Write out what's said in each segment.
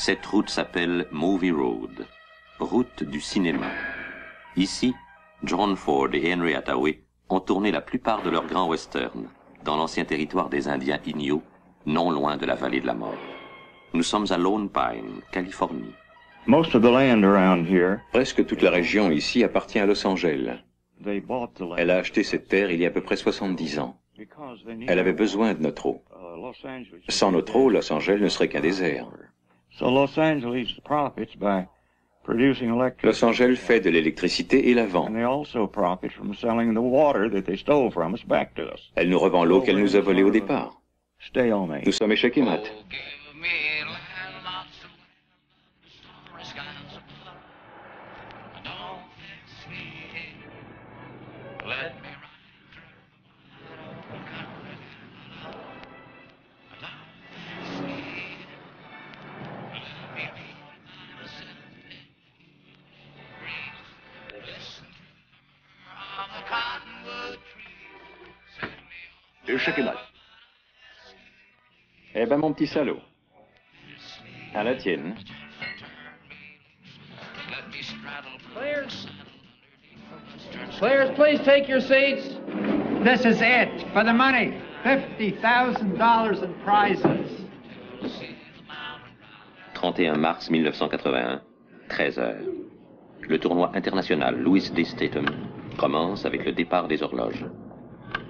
Cette route s'appelle Movie Road, route du cinéma. Ici, John Ford et Henry Hathaway ont tourné la plupart de leurs grands westerns dans l'ancien territoire des Indiens Inyo, non loin de la vallée de la mort. Nous sommes à Lone Pine, Californie. Presque toute la région ici appartient à Los Angeles. Elle a acheté cette terre il y a à peu près 70 ans. Elle avait besoin de notre eau. Sans notre eau, Los Angeles ne serait qu'un désert. Los Angeles fait de l'électricité et la vend. Elle nous revend l'eau qu'elle nous a volée au départ. Nous sommes échecs et mat. Eh ben, mon petit salaud. À la tienne. Players, please take your seats. This is it for the money. $50,000 in prizes. 31 mars 1981, 13 heures. Le tournoi international Louis D. Statham commence avec le départ des horloges.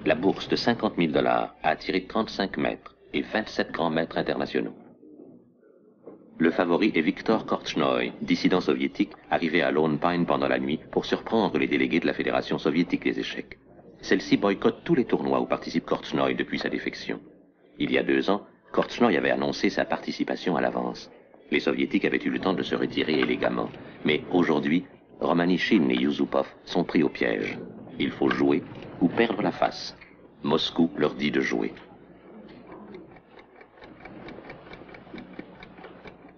La bourse de $50 000 a attiré 35 maîtres et 27 grands maîtres internationaux. Le favori est Viktor Korchnoi, dissident soviétique, arrivé à Lone Pine pendant la nuit pour surprendre les délégués de la Fédération soviétique des échecs. Celle-ci boycotte tous les tournois où participe Korchnoi depuis sa défection. Il y a 2 ans, Korchnoi avait annoncé sa participation à l'avance. Les soviétiques avaient eu le temps de se retirer élégamment. Mais aujourd'hui, Romanichin et Yusupov sont pris au piège. Il faut jouer ou perdre la face. Moscou leur dit de jouer.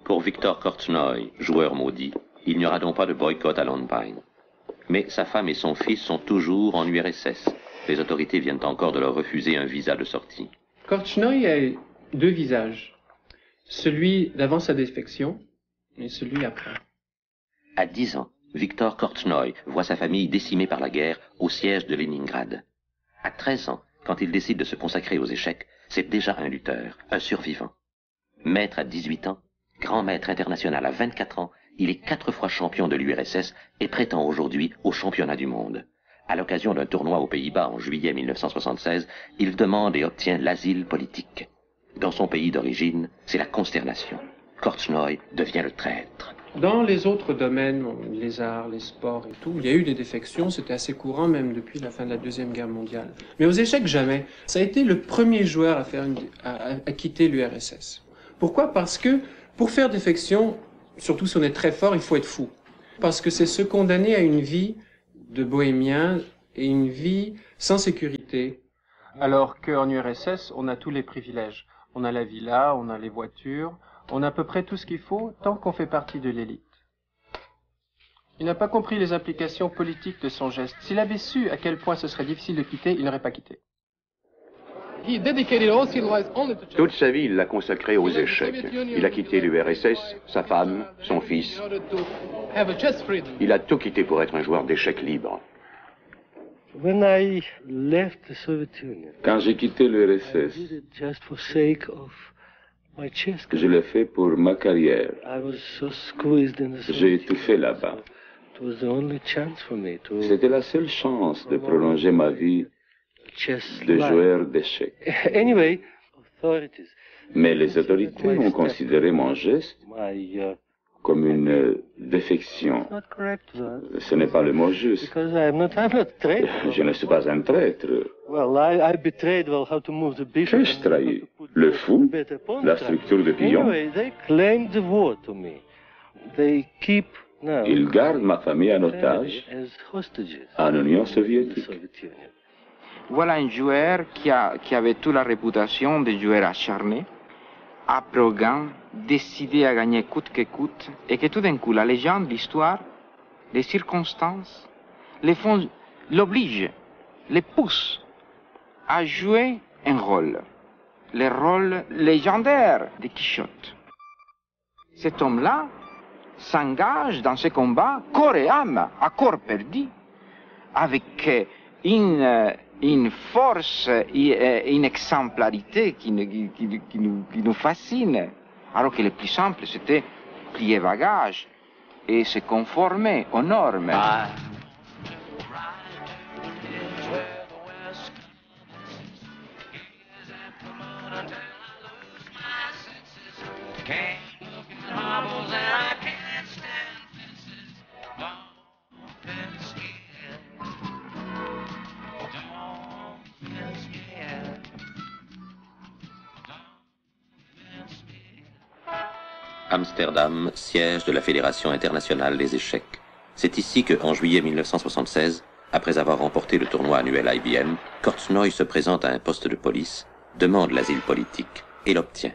Pour Viktor Korchnoi, joueur maudit, il n'y aura donc pas de boycott à Lone Pine. Mais sa femme et son fils sont toujours en URSS. Les autorités viennent encore de leur refuser un visa de sortie. Korchnoi a 2 visages. Celui d'avant sa défection et celui après. À 10 ans, Viktor Korchnoi voit sa famille décimée par la guerre au siège de Leningrad. À 13 ans, quand il décide de se consacrer aux échecs, c'est déjà un lutteur, un survivant. Maître à 18 ans, grand maître international à 24 ans, il est 4 fois champion de l'URSS et prétend aujourd'hui au championnat du monde. À l'occasion d'un tournoi aux Pays-Bas en juillet 1976, il demande et obtient l'asile politique. Dans son pays d'origine, c'est la consternation. Korchnoi devient le traître. Dans les autres domaines, les arts, les sports et tout, il y a eu des défections, c'était assez courant même depuis la fin de la Deuxième Guerre mondiale. Mais aux échecs, jamais. Ça a été le premier joueur à quitter l'URSS. Pourquoi? Parce que pour faire défection, surtout si on est très fort, il faut être fou. Parce que c'est se condamner à une vie de bohémien et une vie sans sécurité. Alors qu'en URSS, on a tous les privilèges. On a la villa, on a les voitures, on a à peu près tout ce qu'il faut tant qu'on fait partie de l'élite. Il n'a pas compris les implications politiques de son geste. S'il avait su à quel point ce serait difficile de quitter, il n'aurait pas quitté. Toute sa vie, il l'a consacrée aux échecs. Il a quitté l'URSS, sa femme, son fils. Il a tout quitté pour être un joueur d'échecs libre. Quand j'ai quitté l'URSS, je l'ai fait pour ma carrière. J'ai étouffé là-bas. C'était la seule chance de prolonger ma vie de joueur d'échecs. Mais les autorités ont considéré mon geste comme une défection. Ce n'est pas le mot juste. Je ne suis pas un traître. Qu'ai-je trahi? Le fou? La structure de pion? Ils gardent ma famille en otage en Union soviétique. Voilà un joueur qui avait toute la réputation de joueur acharné, arrogant, décidé à gagner coûte que coûte, et que tout d'un coup, la légende, l'histoire, les circonstances, l'obligent, les poussent à jouer un rôle, le rôle légendaire de Quichotte. cet homme-là s'engage dans ce combat corps et âme, à corps perdu, avec une force et une exemplarité qui nous fascine. Alors que le plus simple, c'était plier bagages et se conformer aux normes. Amsterdam, siège de la Fédération internationale des échecs. C'est ici que, en juillet 1976, après avoir remporté le tournoi annuel IBM, Korchnoi se présente à un poste de police, demande l'asile politique et l'obtient.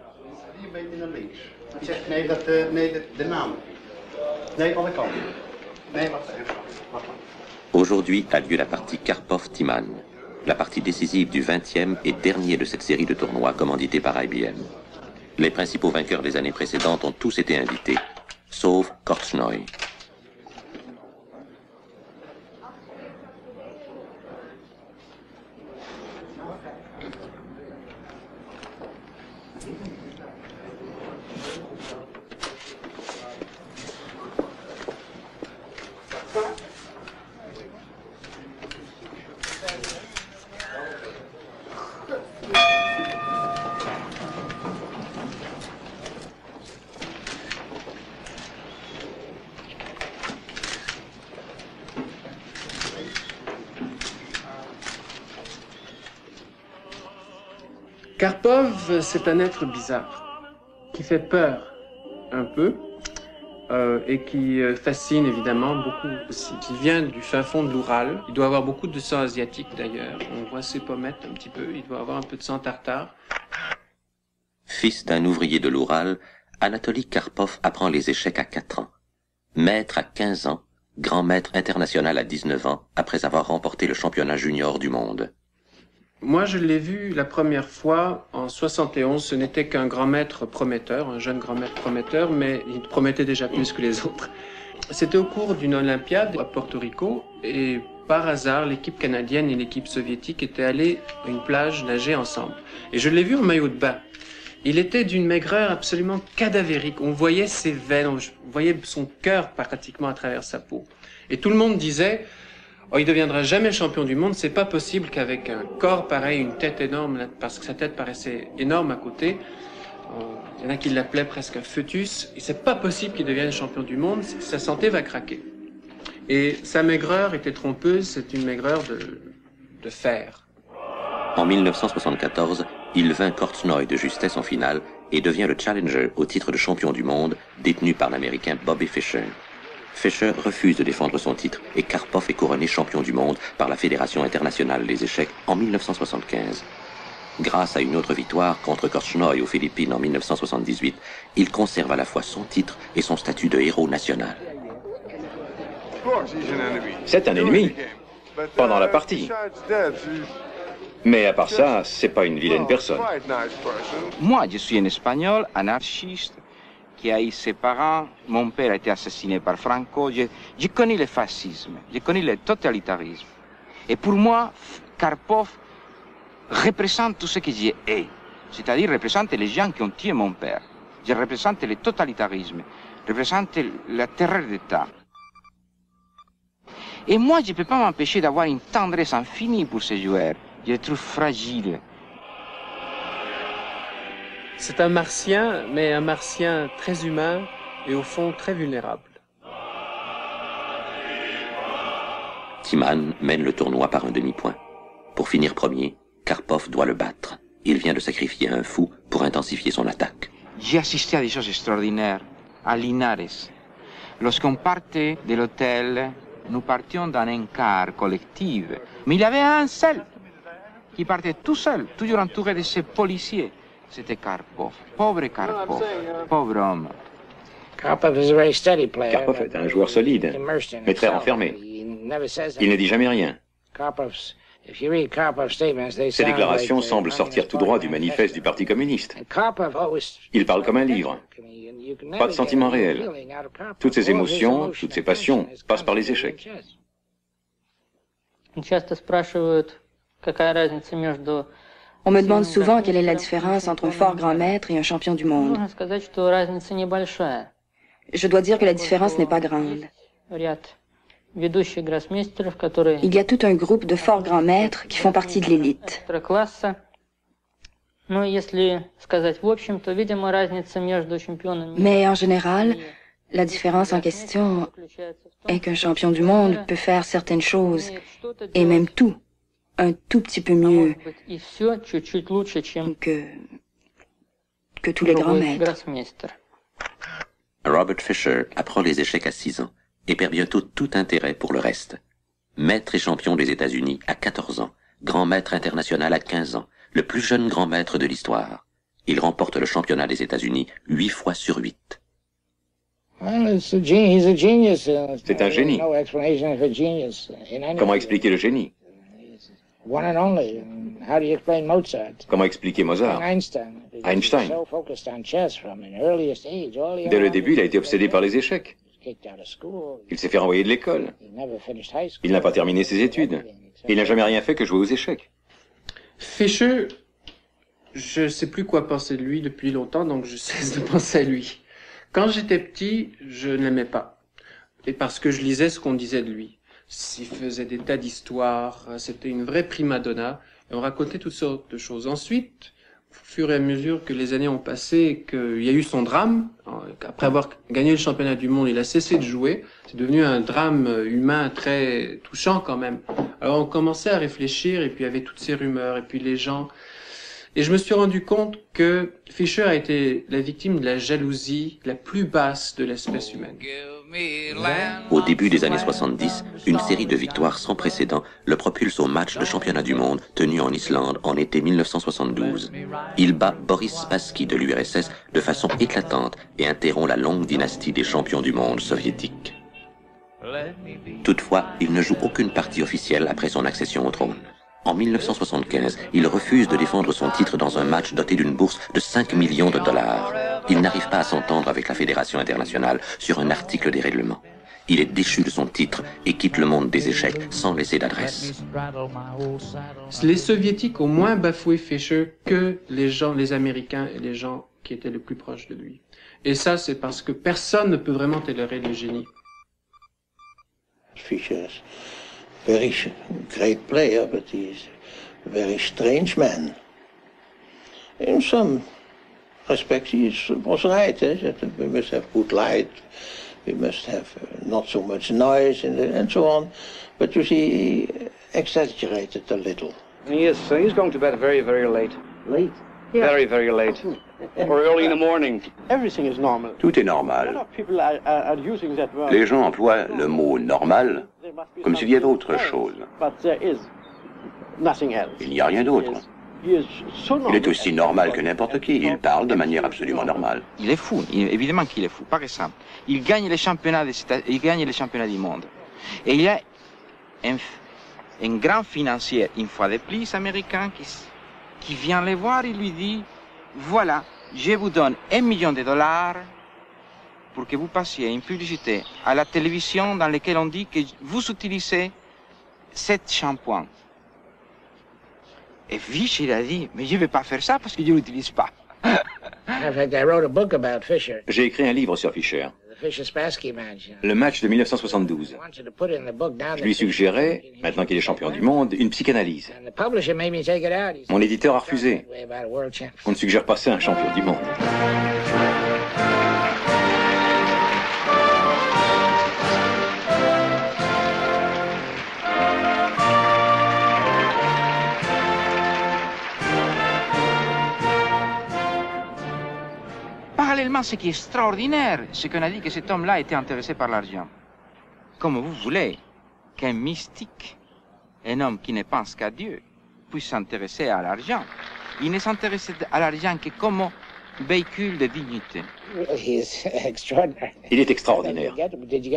Aujourd'hui a lieu la partie Karpov-Timan, la partie décisive du 20e et dernier de cette série de tournois commandité par IBM. Les principaux vainqueurs des années précédentes ont tous été invités, sauf Korchnoi. Karpov, c'est un être bizarre, qui fait peur un peu, et qui fascine évidemment beaucoup aussi. Il vient du fin fond de l'Oural, il doit avoir beaucoup de sang asiatique d'ailleurs, on voit ses pommettes un petit peu, il doit avoir un peu de sang tartare. Fils d'un ouvrier de l'Oural, Anatoly Karpov apprend les échecs à 4 ans. Maître à 15 ans, grand maître international à 19 ans, après avoir remporté le championnat junior du monde. Moi, je l'ai vu la première fois en 71. Ce n'était qu'un grand maître prometteur, un jeune grand maître prometteur, mais il promettait déjà plus que les autres. C'était au cours d'une Olympiade à Porto Rico et par hasard, l'équipe canadienne et l'équipe soviétique étaient allées à une plage nager ensemble. Et je l'ai vu en maillot de bain. Il était d'une maigreur absolument cadavérique. On voyait ses veines, on voyait son cœur pratiquement à travers sa peau. Et tout le monde disait... Oh, il deviendra jamais champion du monde, c'est pas possible qu'avec un corps pareil, une tête énorme, parce que sa tête paraissait énorme à côté, il y en a qui l'appelaient presque un fœtus, et c'est pas possible qu'il devienne champion du monde, sa santé va craquer. Et sa maigreur était trompeuse, c'est une maigreur de fer. En 1974, il vainc Korchnoi de justesse en finale et devient le challenger au titre de champion du monde, détenu par l'Américain Bobby Fischer. Fischer refuse de défendre son titre et Karpov est couronné champion du monde par la Fédération internationale des échecs en 1975. Grâce à une autre victoire contre Korchnoi aux Philippines en 1978, il conserve à la fois son titre et son statut de héros national. C'est un ennemi, pendant la partie. Mais à part ça, c'est pas une vilaine personne. Moi, je suis un Espagnol anarchiste qui a eu ses parents. Mon père a été assassiné par Franco. Je connais le fascisme, je connais le totalitarisme. Et pour moi, Karpov représente tout ce que j'ai hais. C'est-à-dire représente les gens qui ont tué mon père. Je représente le totalitarisme, représente la terreur d'État. Et moi, je ne peux pas m'empêcher d'avoir une tendresse infinie pour ces joueurs. Je les trouve fragiles. C'est un martien, mais un martien très humain et au fond très vulnérable. Timan mène le tournoi par un demi-point. Pour finir premier, Karpov doit le battre. Il vient de sacrifier un fou pour intensifier son attaque. J'ai assisté à des choses extraordinaires, à Linares. Lorsqu'on partait de l'hôtel, nous partions dans un car collectif. Mais il y avait un seul qui partait tout seul, toujours entouré de ses policiers. C'était Karpov. Pauvre Karpov. Pauvre homme. Karpov est un joueur solide, mais très renfermé. Il ne dit jamais rien. Ces déclarations semblent sortir tout droit du manifeste du Parti communiste. Il parle comme un livre. Pas de sentiments réels. Toutes ces émotions, toutes ces passions passent par les échecs. On me demande souvent quelle est la différence entre un fort grand maître et un champion du monde. Je dois dire que la différence n'est pas grande. Il y a tout un groupe de forts grands maîtres qui font partie de l'élite. Mais en général, la différence en question est qu'un champion du monde peut faire certaines choses, et même tout, un tout petit peu mieux que tous les grands maîtres. Robert Fischer apprend les échecs à 6 ans et perd bientôt tout intérêt pour le reste. Maître et champion des États-Unis à 14 ans, grand maître international à 15 ans, le plus jeune grand maître de l'histoire. Il remporte le championnat des États-Unis 8 fois sur 8. C'est un génie. Comment expliquer le génie? Comment expliquer Mozart? Einstein. Dès le début, il a été obsédé par les échecs. Il s'est fait renvoyer de l'école. Il n'a pas terminé ses études. Il n'a jamais rien fait que jouer aux échecs. Fischer, je ne sais plus quoi penser de lui depuis longtemps, donc je cesse de penser à lui. Quand j'étais petit, je ne l'aimais pas. Et parce que je lisais ce qu'on disait de lui. Il faisait des tas d'histoires, c'était une vraie prima donna, et on racontait toutes sortes de choses. Ensuite, au fur et à mesure que les années ont passé et qu'il y a eu son drame, après avoir gagné le championnat du monde, il a cessé de jouer, c'est devenu un drame humain très touchant quand même. Alors on commençait à réfléchir, et puis il y avait toutes ces rumeurs, et puis les gens... Et je me suis rendu compte que Fischer a été la victime de la jalousie la plus basse de l'espèce humaine. Au début des années 70, une série de victoires sans précédent le propulse au match de championnat du monde tenu en Islande en été 1972. Il bat Boris Spassky de l'URSS de façon éclatante et interrompt la longue dynastie des champions du monde soviétiques. Toutefois, il ne joue aucune partie officielle après son accession au trône. En 1975, il refuse de défendre son titre dans un match doté d'une bourse de 5 millions de dollars. Il n'arrive pas à s'entendre avec la Fédération internationale sur un article des règlements. Il est déchu de son titre et quitte le monde des échecs sans laisser d'adresse. Les Soviétiques ont moins bafoué Fischer que les Américains et les gens qui étaient le plus proches de lui. Et ça, c'est parce que personne ne peut vraiment tolérer le génie. Fischer very great player, but he's a very strange man. In some respects, he was right. We must have good light, we must have not so much noise, and so on. But you see, he exaggerated a little. He's going to bed very, very late. Late? Yeah. Very, very late. Or early in the morning. Everything is normal. Tout est normal. People are using that word. Les gens emploient le mot normal comme s'il y avait autre chose. But there is nothing else. Il n'y a rien d'autre. Il est aussi normal que n'importe qui. Il parle de manière absolument normale. Il est fou, évidemment qu'il est fou. Par exemple, il gagne les championnats du monde. Et il y a un grand financier, une fois de plus américain, qui vient le voir et lui dit, voilà, je vous donne $1 million pour que vous passiez une publicité à la télévision dans laquelle on dit que vous utilisez 7 shampoings. Et Fischer, il a dit, mais je ne vais pas faire ça parce que je ne l'utilise pas. J'ai écrit un livre sur Fischer. Le match de 1972. Je lui suggérais, maintenant qu'il est champion du monde, une psychanalyse. Mon éditeur a refusé. On ne suggère pas ça à un champion du monde. Parallèlement, ce qui est extraordinaire, c'est qu'on a dit que cet homme-là était intéressé par l'argent. Comme vous voulez qu'un mystique, un homme qui ne pense qu'à Dieu, puisse s'intéresser à l'argent. Il ne s'intéresse à l'argent que comme véhicule de dignité. Il est extraordinaire.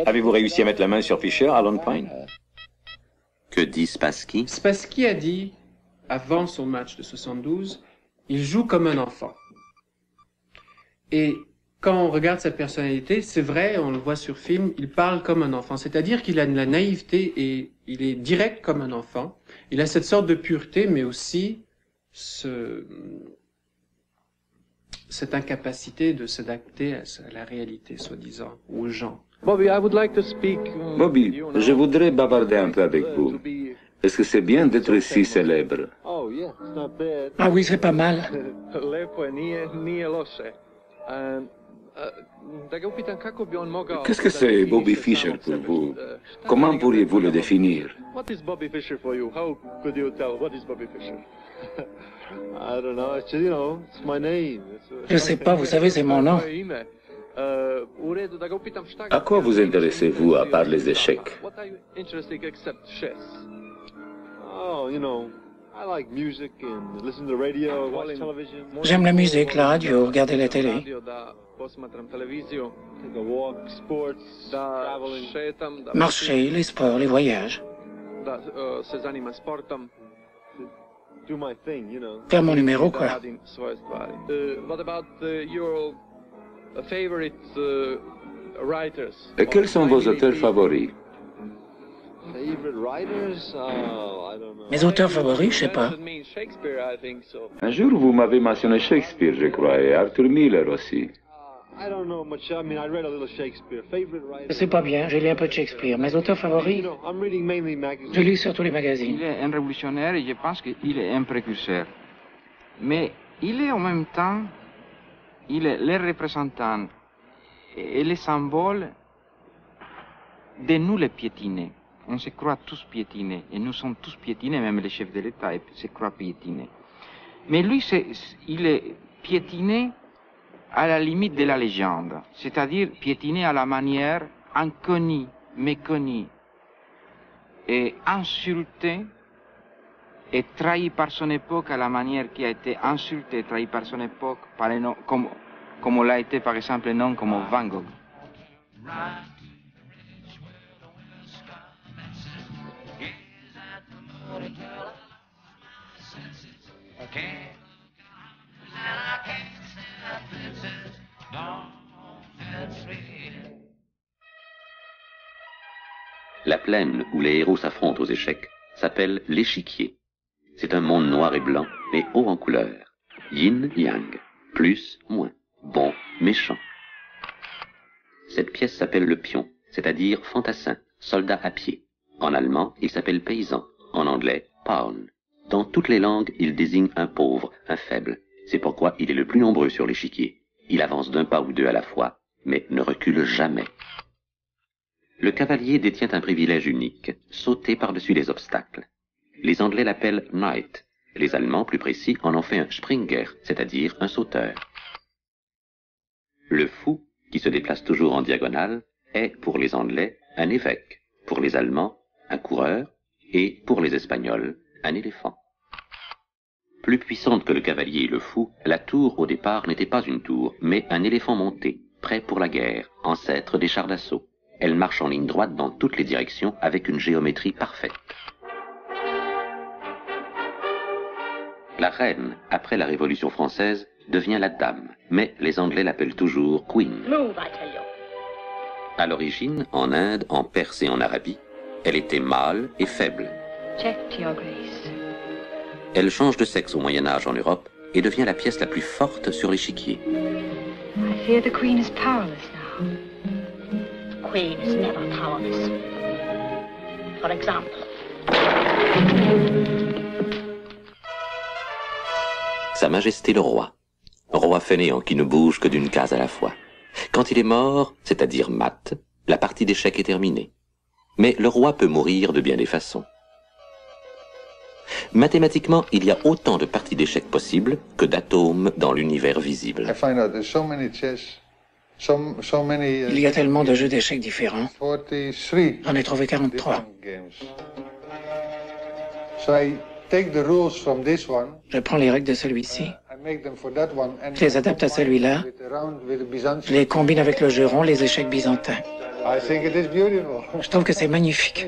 Avez-vous réussi à mettre la main sur Fischer, Allen Pine? Que dit Spassky? Spassky a dit, avant son match de 72, il joue comme un enfant. Et quand on regarde sa personnalité, c'est vrai, on le voit sur film, il parle comme un enfant. C'est-à-dire qu'il a de la naïveté et il est direct comme un enfant. Il a cette sorte de pureté, mais aussi cette incapacité de s'adapter à la réalité, soi-disant, aux gens. Bobby, je voudrais bavarder un peu avec vous. Est-ce que c'est bien d'être si célèbre? Ah oui, c'est pas mal. Qu'est-ce que c'est Bobby Fischer pour vous? Comment pourriez-vous le définir? Je sais pas, vous savez, c'est mon nom. À quoi vous intéressez-vous à part les échecs? J'aime la musique, la radio, regarder la télé. Marcher, les sports, les voyages. Faire mon numéro, quoi. Et quels sont vos auteurs favoris? Mes auteurs favoris, je sais pas. Un jour, vous m'avez mentionné Shakespeare, je crois, et Arthur Miller aussi. Je sais pas bien, j'ai lu un peu de Shakespeare. Mes auteurs favoris, je lis surtout les magazines. Il est un révolutionnaire et je pense qu'il est un précurseur. Mais il est en même temps, il est le représentant et le symbole de nous les piétinés. On se croit tous piétinés, et nous sommes tous piétinés, même les chefs de l'État se croient piétinés. Mais lui, il est piétiné à la limite de la légende, c'est-à-dire piétiné à la manière inconnue, méconnue, et insulté et trahi par son époque à la manière qui a été insulté et trahi par son époque, par un, comme l'a été par exemple un nom comme Van Gogh. La plaine où les héros s'affrontent aux échecs s'appelle l'échiquier. C'est un monde noir et blanc, mais haut en couleur. Yin-yang, plus, moins, bon, méchant. Cette pièce s'appelle le pion, c'est-à-dire fantassin, soldat à pied. En allemand, il s'appelle paysan. En anglais, pawn. Dans toutes les langues, il désigne un pauvre, un faible. C'est pourquoi il est le plus nombreux sur l'échiquier. Il avance d'un pas ou deux à la fois, mais ne recule jamais. Le cavalier détient un privilège unique, sauter par-dessus les obstacles. Les Anglais l'appellent knight. Les Allemands, plus précis, en ont fait un Springer, c'est-à-dire un sauteur. Le fou, qui se déplace toujours en diagonale, est, pour les Anglais, un évêque, pour les Allemands, un coureur, et, pour les Espagnols, un éléphant. Plus puissante que le cavalier et le fou, la tour, au départ, n'était pas une tour, mais un éléphant monté, prêt pour la guerre, ancêtre des chars d'assaut. Elle marche en ligne droite dans toutes les directions avec une géométrie parfaite. La reine, après la Révolution française, devient la dame, mais les Anglais l'appellent toujours Queen. À l'origine, en Inde, en Perse et en Arabie, elle était mâle et faible. Elle change de sexe au Moyen-Âge en Europe et devient la pièce la plus forte sur l'échiquier. I fear the Queen is powerless now. Queen is never powerless. For example. Sa Majesté le Roi. Roi fainéant qui ne bouge que d'une case à la fois. Quand il est mort, c'est-à-dire mat, la partie d'échecs est terminée. Mais le roi peut mourir de bien des façons. Mathématiquement, il y a autant de parties d'échecs possibles que d'atomes dans l'univers visible. Il y a tellement de jeux d'échecs différents. J'en ai trouvé 43. Je prends les règles de celui-ci, je les adapte à celui-là, je les combine avec le jeu rond, les échecs byzantins. Je trouve que c'est magnifique.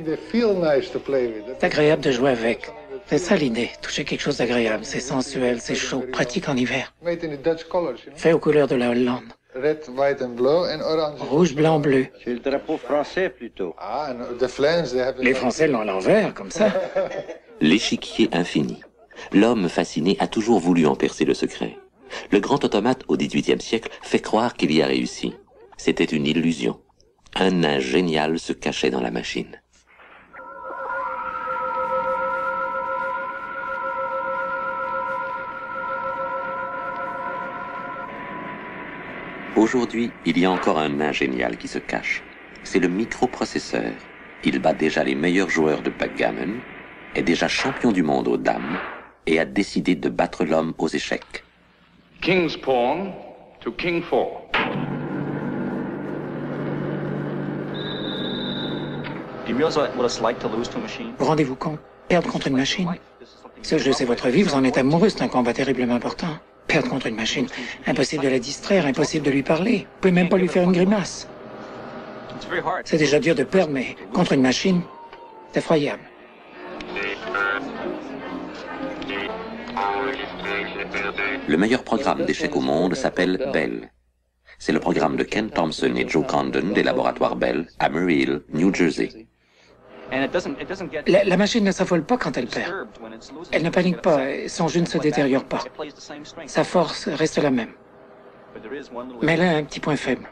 C'est agréable de jouer avec. C'est ça l'idée, toucher quelque chose d'agréable. C'est sensuel, c'est chaud, pratique en hiver. Fait aux couleurs de la Hollande. Rouge, blanc, bleu. C'est le drapeau français plutôt. Les Français l'ont à l'envers, comme ça. L'échiquier infini. L'homme fasciné a toujours voulu en percer le secret. Le grand automate au XVIIIe siècle fait croire qu'il y a réussi. C'était une illusion. Un nain génial se cachait dans la machine. Aujourd'hui, il y a encore un nain génial qui se cache. C'est le microprocesseur. Il bat déjà les meilleurs joueurs de backgammon, est déjà champion du monde aux dames et a décidé de battre l'homme aux échecs. King's pawn to king 4. Vous rendez-vous compte? Perdre contre une machine? Ce jeu, c'est votre vie, vous en êtes amoureux, c'est un combat terriblement important. Perdre contre une machine, impossible de la distraire, impossible de lui parler. Vous pouvez même pas lui faire une grimace. C'est déjà dur de perdre, mais contre une machine, c'est effroyable. Le meilleur programme d'échecs au monde s'appelle Bell. C'est le programme de Ken Thompson et Joe Condon des laboratoires Bell à Murray Hill, New Jersey. La machine ne s'affole pas quand elle perd. Elle ne panique pas, son jeu ne se détériore pas. Sa force reste la même. Mais elle a un petit point faible.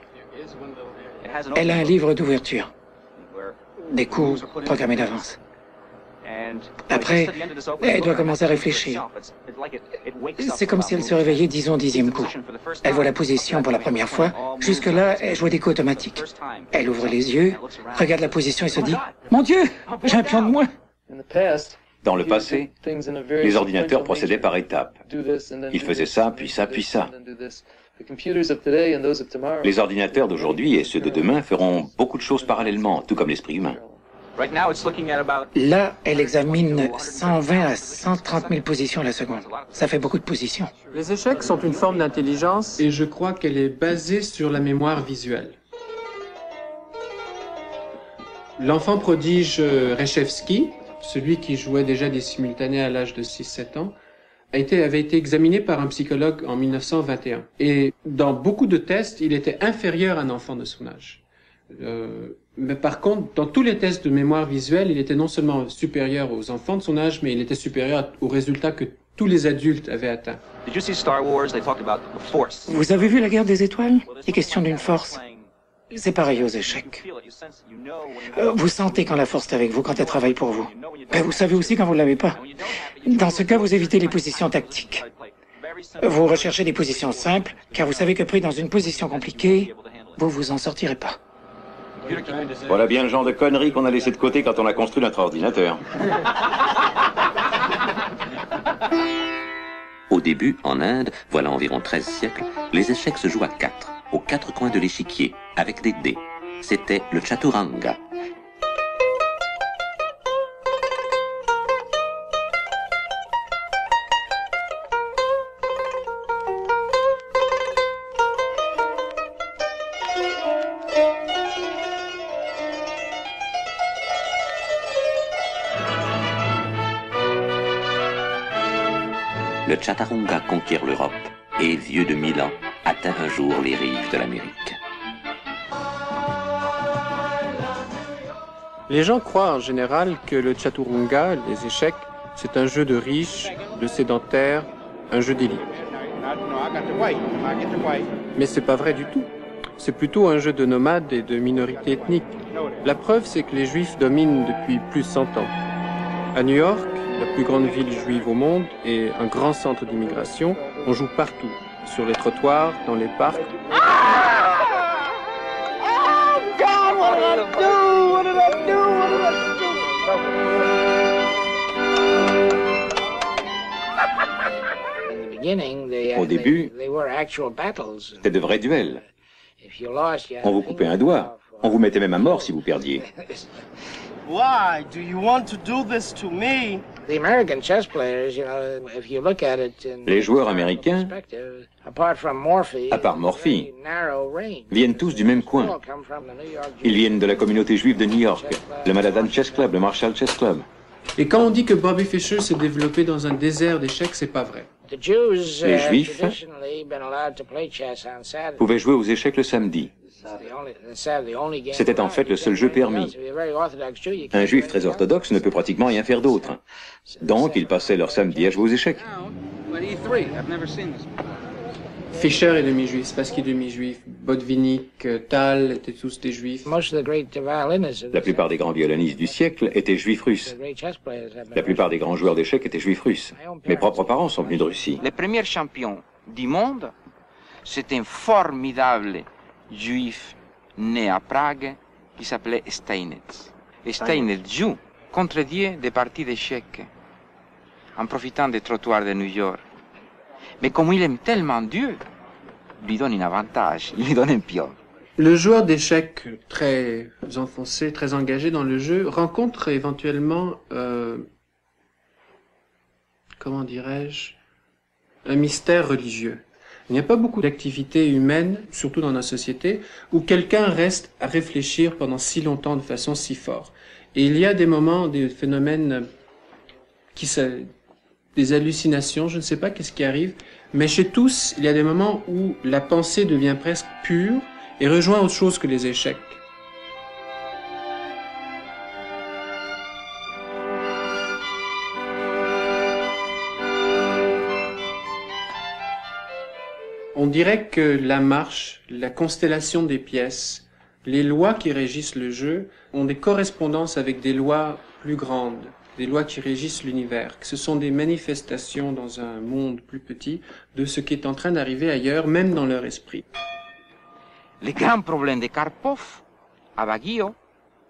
Elle a un livre d'ouverture. Des coups programmés d'avance. Après, elle doit commencer à réfléchir. C'est comme si elle se réveillait, disons, 10e coup. Elle voit la position pour la première fois. Jusque-là, elle jouait des coups automatiques. Elle ouvre les yeux, regarde la position et se dit « Mon Dieu, j'ai un pion de moins !» Dans le passé, les ordinateurs procédaient par étapes. Ils faisaient ça, puis ça, puis ça. Les ordinateurs d'aujourd'hui et ceux de demain feront beaucoup de choses parallèlement, tout comme l'esprit humain. Là, elle examine 120 à 130 000 positions à la seconde. Ça fait beaucoup de positions. Les échecs sont une forme d'intelligence et je crois qu'elle est basée sur la mémoire visuelle. L'enfant prodige Reshevsky, celui qui jouait déjà des simultanés à l'âge de 6-7 ans, avait été examiné par un psychologue en 1921. Et dans beaucoup de tests, il était inférieur à un enfant de son âge. Mais par contre, dans tous les tests de mémoire visuelle, il était non seulement supérieur aux enfants de son âge, mais il était supérieur aux résultats que tous les adultes avaient atteints. Vous avez vu la guerre des étoiles? Il est question d'une force. C'est pareil aux échecs. Vous sentez quand la force est avec vous, quand elle travaille pour vous. Mais vous savez aussi quand vous ne l'avez pas. Dans ce cas, vous évitez les positions tactiques. Vous recherchez des positions simples, car vous savez que pris dans une position compliquée, vous vous en sortirez pas. Voilà bien le genre de conneries qu'on a laissé de côté quand on a construit notre ordinateur. Au début, en Inde, voilà environ 13 siècles, les échecs se jouent à 4, aux 4 coins de l'échiquier, avec des dés. C'était le chaturanga. Le chaturanga conquiert l'Europe et, vieux de 1000 ans, atteint un jour les rives de l'Amérique. Les gens croient en général que le chaturanga, les échecs, c'est un jeu de riches, de sédentaires, un jeu d'élite. Mais c'est pas vrai du tout. C'est plutôt un jeu de nomades et de minorités ethniques. La preuve, c'est que les Juifs dominent depuis plus de 100 ans. À New York, la plus grande ville juive au monde et un grand centre d'immigration, on joue partout, sur les trottoirs, dans les parcs. Au début, c'était de vrais duels. On vous coupait un doigt. On vous mettait même à mort si vous perdiez. Why do you want to do this to me? Les joueurs américains, à part Morphy, viennent tous du même coin. Ils viennent de la communauté juive de New York, le Manhattan Chess Club, le Marshall Chess Club. Et quand on dit que Bobby Fischer s'est développé dans un désert d'échecs, c'est pas vrai. Les Juifs pouvaient jouer aux échecs le samedi. C'était en fait le seul jeu permis. Un juif très orthodoxe ne peut pratiquement rien faire d'autre. Donc, ils passaient leur samedi à jouer aux échecs. Fischer est demi-juif, Spassky est demi-juif, Botvinnik, Tal étaient tous des juifs. La plupart des grands violonistes du siècle étaient juifs russes. La plupart des grands joueurs d'échecs étaient juifs russes. Mes propres parents sont venus de Russie. Le premier champion du monde, c'est un formidable juif né à Prague qui s'appelait Steinitz. Et Steinitz joue contre Dieu des parties d'échecs en profitant des trottoirs de New York. Mais comme il aime tellement Dieu, il lui donne un avantage, il lui donne un pion. Le joueur d'échecs très enfoncé, très engagé dans le jeu, rencontre éventuellement, comment dirais-je, un mystère religieux. Il n'y a pas beaucoup d'activités humaines, surtout dans notre société, où quelqu'un reste à réfléchir pendant si longtemps de façon si forte. Et il y a des moments, des phénomènes des hallucinations, je ne sais pas qu'est-ce qui arrive, mais chez tous, il y a des moments où la pensée devient presque pure et rejoint autre chose que les échecs. On dirait que la marche, la constellation des pièces, les lois qui régissent le jeu ont des correspondances avec des lois plus grandes, des lois qui régissent l'univers, que ce sont des manifestations dans un monde plus petit de ce qui est en train d'arriver ailleurs, même dans leur esprit. Le grand problème de Karpov à Baguio,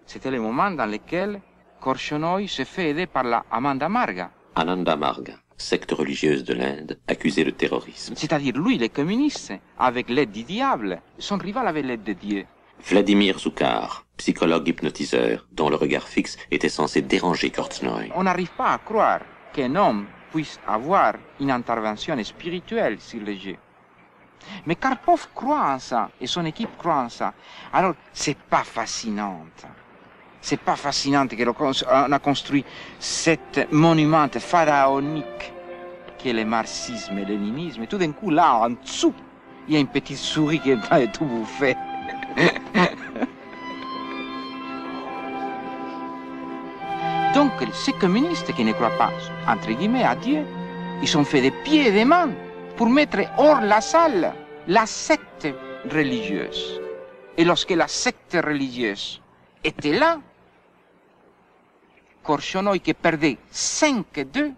c'était le moment dans lequel Korchnoi se fait aider par la Ananda Marga. Ananda Marga, secte religieuse de l'Inde, accusée de terrorisme. C'est-à-dire lui, le communiste, avec l'aide du diable, son rival avec l'aide de Dieu. Vladimir Zoukhar, psychologue hypnotiseur, dont le regard fixe était censé déranger Korchnoi. On n'arrive pas à croire qu'un homme puisse avoir une intervention spirituelle sur le jeu. Mais Karpov croit en ça, et son équipe croit en ça. Alors, c'est pas fascinant. C'est pas fascinant qu'on a construit cet monument pharaonique qui est le marxisme et le léninisme. Et tout d'un coup, là, en dessous, il y a une petite souris qui est en train de tout bouffer. Donc, ces communistes qui ne croient pas, entre guillemets, à Dieu, ils ont fait des pieds et des mains pour mettre hors la salle la secte religieuse. Et lorsque la secte religieuse était là, Korchnoi, qui perdait 5-2,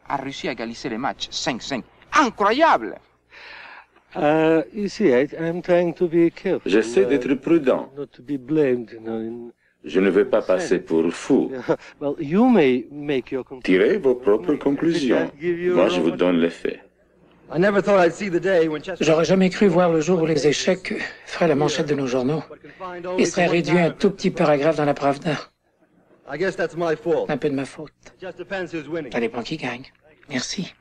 a réussi à égaliser les matchs 5-5. Incroyable! J'essaie d'être prudent. Je ne veux pas passer pour fou. Tirez vos propres conclusions. Moi, je vous donne les faits. J'aurais jamais cru voir le jour où les échecs feraient la manchette de nos journaux et seraient réduits à un tout petit paragraphe dans la Pravda. Un peu de ma faute. Ça dépend qui gagne. Merci.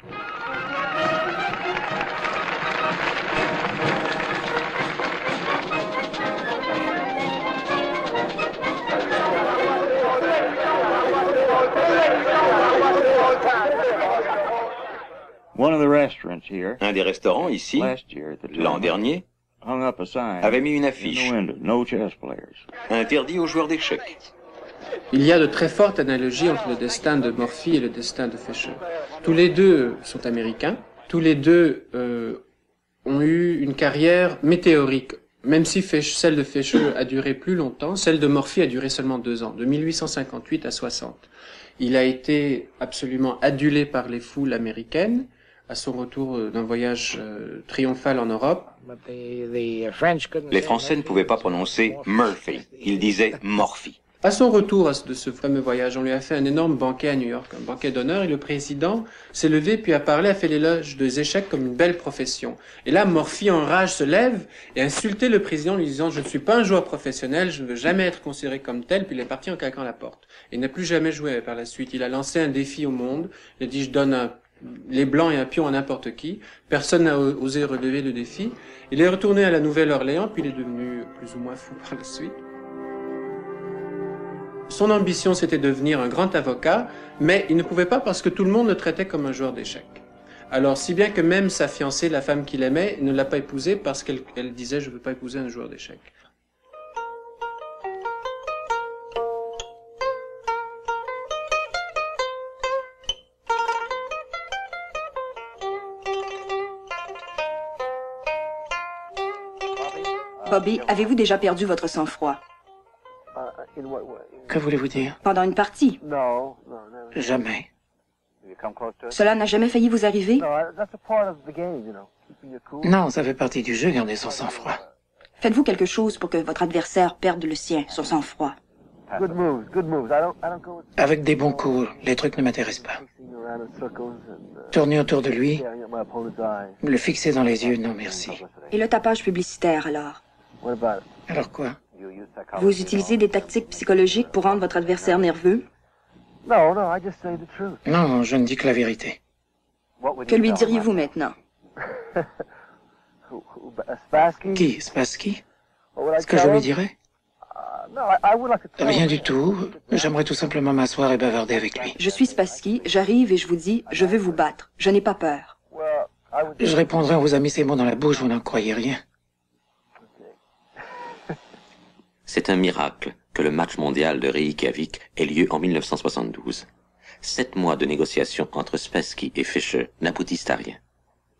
Un des restaurants ici, l'an dernier, avait mis une affiche. Interdit aux joueurs d'échecs. Il y a de très fortes analogies entre le destin de Morphy et le destin de Fischer. Tous les deux sont américains. Tous les deux ont eu une carrière météorique. Même si celle de Fischer a duré plus longtemps, celle de Morphy a duré seulement 2 ans, de 1858 à 60. Il a été absolument adulé par les foules américaines à son retour d'un voyage triomphal en Europe. Les Français ne pouvaient pas prononcer Murphy, ils disaient Morphy. À son retour de ce fameux voyage, on lui a fait un énorme banquet à New York, un banquet d'honneur, et le président s'est levé puis a parlé, a fait l'éloge des échecs comme une belle profession. Et là, Morphy, en rage, se lève et a insulté le président, lui disant « Je ne suis pas un joueur professionnel, je ne veux jamais être considéré comme tel », puis il est parti en claquant la porte. Il n'a plus jamais joué par la suite. Il a lancé un défi au monde. Il a dit « Je donne les blancs et un pion à n'importe qui ». Personne n'a osé relever le défi. Il est retourné à la Nouvelle-Orléans, puis il est devenu plus ou moins fou par la suite. Son ambition, c'était de devenir un grand avocat, mais il ne pouvait pas parce que tout le monde le traitait comme un joueur d'échecs. Alors, si bien que même sa fiancée, la femme qu'il aimait, ne l'a pas épousé parce qu'elle disait « Je ne veux pas épouser un joueur d'échecs ». Bobby, avez-vous déjà perdu votre sang-froid? Que voulez-vous dire? Pendant une partie? Jamais. Cela n'a jamais failli vous arriver? Non, ça fait partie du jeu, garder son sang-froid. Faites-vous quelque chose pour que votre adversaire perde le sien, son sang-froid? Avec des bons coups, les trucs ne m'intéressent pas. Tourner autour de lui, le fixer dans les yeux, non merci. Et le tapage publicitaire, alors? Alors quoi? Vous utilisez des tactiques psychologiques pour rendre votre adversaire nerveux? Non, je ne dis que la vérité. Que lui diriez-vous maintenant? Qui? Spassky? Ce que je lui dirais? Rien du tout. J'aimerais tout simplement m'asseoir et bavarder avec lui. Je suis Spassky, j'arrive et je vous dis, je veux vous battre. Je n'ai pas peur. Je répondrai, on vous a mis ces mots dans la bouche, vous n'en croyez rien. C'est un miracle que le match mondial de Reykjavik ait lieu en 1972. 7 mois de négociations entre Spassky et Fischer n'aboutissent à rien.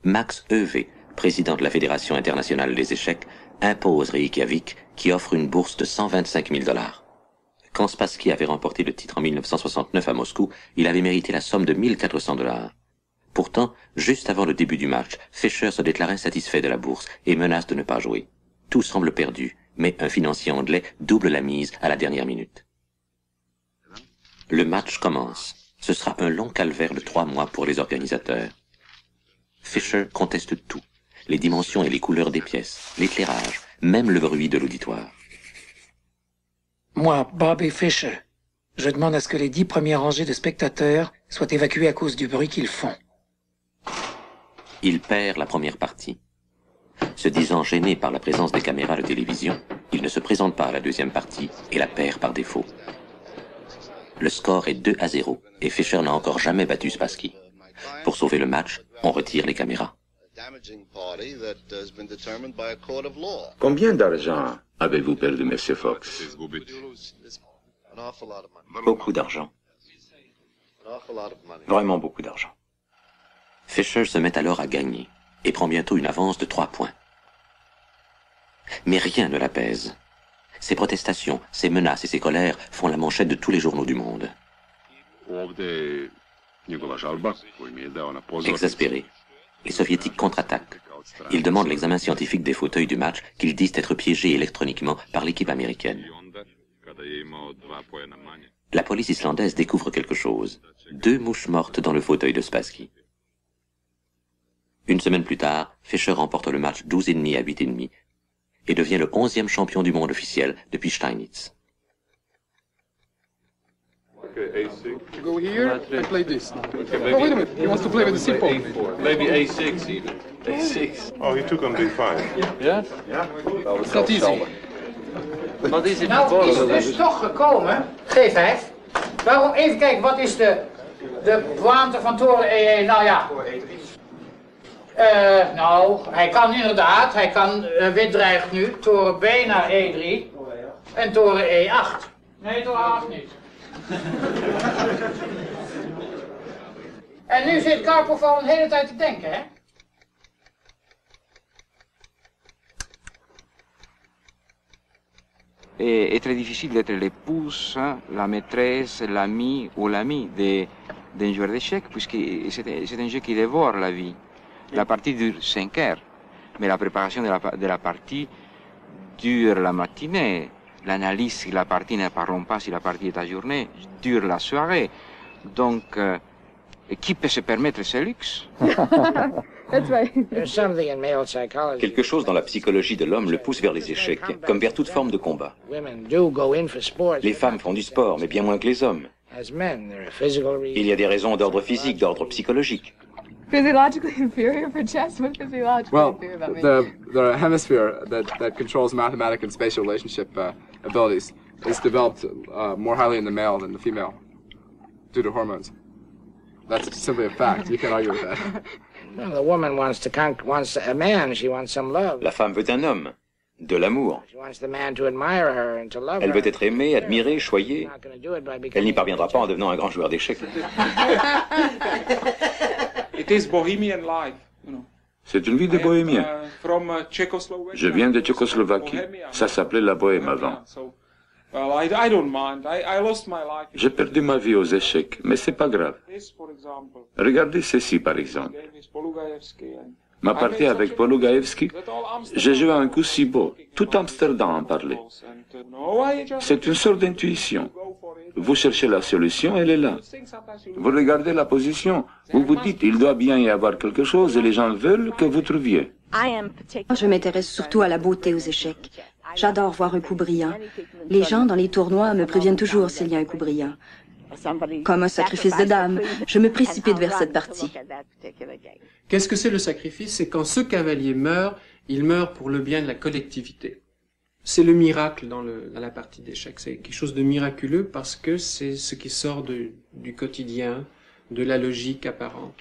Max Euwe, président de la Fédération internationale des échecs, impose Reykjavik, qui offre une bourse de 125 000 $. Quand Spassky avait remporté le titre en 1969 à Moscou, il avait mérité la somme de 1 400 $. Pourtant, juste avant le début du match, Fischer se déclare insatisfait de la bourse et menace de ne pas jouer. Tout semble perdu, mais un financier anglais double la mise à la dernière minute. Le match commence. Ce sera un long calvaire de 3 mois pour les organisateurs. Fischer conteste tout. Les dimensions et les couleurs des pièces, l'éclairage, même le bruit de l'auditoire. Moi, Bobby Fischer, je demande à ce que les 10 premières rangées de spectateurs soient évacuées à cause du bruit qu'ils font. Il perd la première partie. Se disant gêné par la présence des caméras de télévision, il ne se présente pas à la deuxième partie et la perd par défaut. Le score est 2-0 et Fischer n'a encore jamais battu Spassky. Pour sauver le match, on retire les caméras. Combien d'argent avez-vous perdu, Monsieur Fox? Beaucoup d'argent. Vraiment beaucoup d'argent. Fischer se met alors à gagner et prend bientôt une avance de 3 points. Mais rien ne l'apaise. Ses protestations, ses menaces et ses colères font la manchette de tous les journaux du monde. Exaspérés, les soviétiques contre-attaquent. Ils demandent l'examen scientifique des fauteuils du match qu'ils disent être piégés électroniquement par l'équipe américaine. La police islandaise découvre quelque chose. 2 mouches mortes dans le fauteuil de Spassky. Une semaine plus tard, Fischer remporte le match 12,5 à 8,5 et devient le 11e champion du monde officiel depuis Steinitz. Go here and play this. Oh, wait a minute. He wants to play with the C-pole. Maybe A6 even. A6. Oh, he took on B5. Yeah? It's not easy. Wat is het? Nou is het dus toch gekomen, G5. Waarom, even kijken, wat is de pointe van toren E1? Nou ja. Nou, hij kan wit dreigt nu, toren B naar E3 en toren E8. Nee, toren 8 niet. En nu zit Karpov al een hele tijd te denken, hè? Est très difficile d'être l'épouse, la maîtresse, l'ami ou l'ami d'un joueur d'échecs, puisque c'est un jeu qui dévore la vie. La partie dure 5 heures, mais la préparation de la partie dure la matinée, l'analyse si la partie ne parle pas, si la partie est ajournée, dure la soirée. Donc, qui peut se permettre ce luxe? Quelque chose dans la psychologie de l'homme le pousse vers les échecs, comme vers toute forme de combat. Les femmes font du sport, mais bien moins que les hommes. Il y a des raisons d'ordre physique, d'ordre psychologique. Physiologically inferior for chess? What physiologically inferior about me? The hemisphere that controls mathematical and spatial relationship abilities is developed more highly in the male than the female due to hormones. That's simply a fact. You can't argue with that. Well, the woman wants a man. She wants some love. La femme veut un homme, de l'amour. She wants the man to admire her and to love Elle her. veut être aimée, admirée, choyée. Elle n'y parviendra pas en devenant un grand joueur d'échecs. It is Bohemian life, you know. C'est une vie de bohémien. Je viens de Tchécoslovaquie. Ça s'appelait la Bohème avant. J'ai perdu ma vie aux échecs, mais c'est pas grave. Regardez ceci, par exemple. Ma partie avec Polugaevski, j'ai joué un coup si beau. Tout Amsterdam en parlait. C'est une sorte d'intuition. Vous cherchez la solution, elle est là. Vous regardez la position, vous vous dites, il doit bien y avoir quelque chose et les gens veulent que vous trouviez. Je m'intéresse surtout à la beauté aux échecs. J'adore voir un coup brillant. Les gens dans les tournois me préviennent toujours s'il y a un coup brillant. Comme un sacrifice de dame, je me précipite vers cette partie. Qu'est-ce que c'est le sacrifice? C'est quand ce cavalier meurt, il meurt pour le bien de la collectivité. C'est le miracle dans la partie d'échecs. C'est quelque chose de miraculeux parce que c'est ce qui sort du quotidien, de la logique apparente.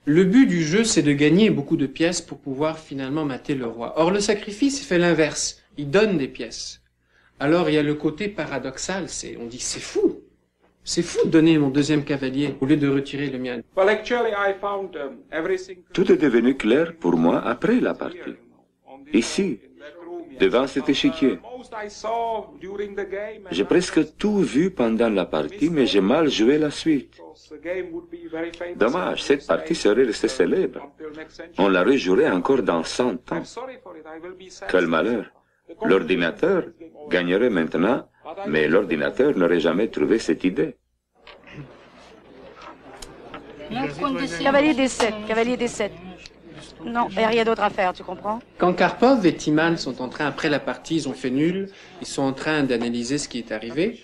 Le but du jeu, c'est de gagner beaucoup de pièces pour pouvoir finalement mater le roi. Or, le sacrifice, il fait l'inverse. Il donne des pièces. Alors, il y a le côté paradoxal. On dit, c'est fou. C'est fou de donner mon deuxième cavalier au lieu de retirer le mien. Tout est devenu clair pour moi après la partie. Ici, devant cet échiquier. J'ai presque tout vu pendant la partie, mais j'ai mal joué la suite. Dommage, cette partie serait restée célèbre. On la rejouerait encore dans 100 ans. Quel malheur. L'ordinateur gagnerait maintenant, mais l'ordinateur n'aurait jamais trouvé cette idée. Cavalier D7, cavalier D7. Non, il n'y a rien d'autre à faire, tu comprends? Quand Karpov et Timan sont en train, après la partie, ils ont fait nul, ils sont en train d'analyser ce qui est arrivé.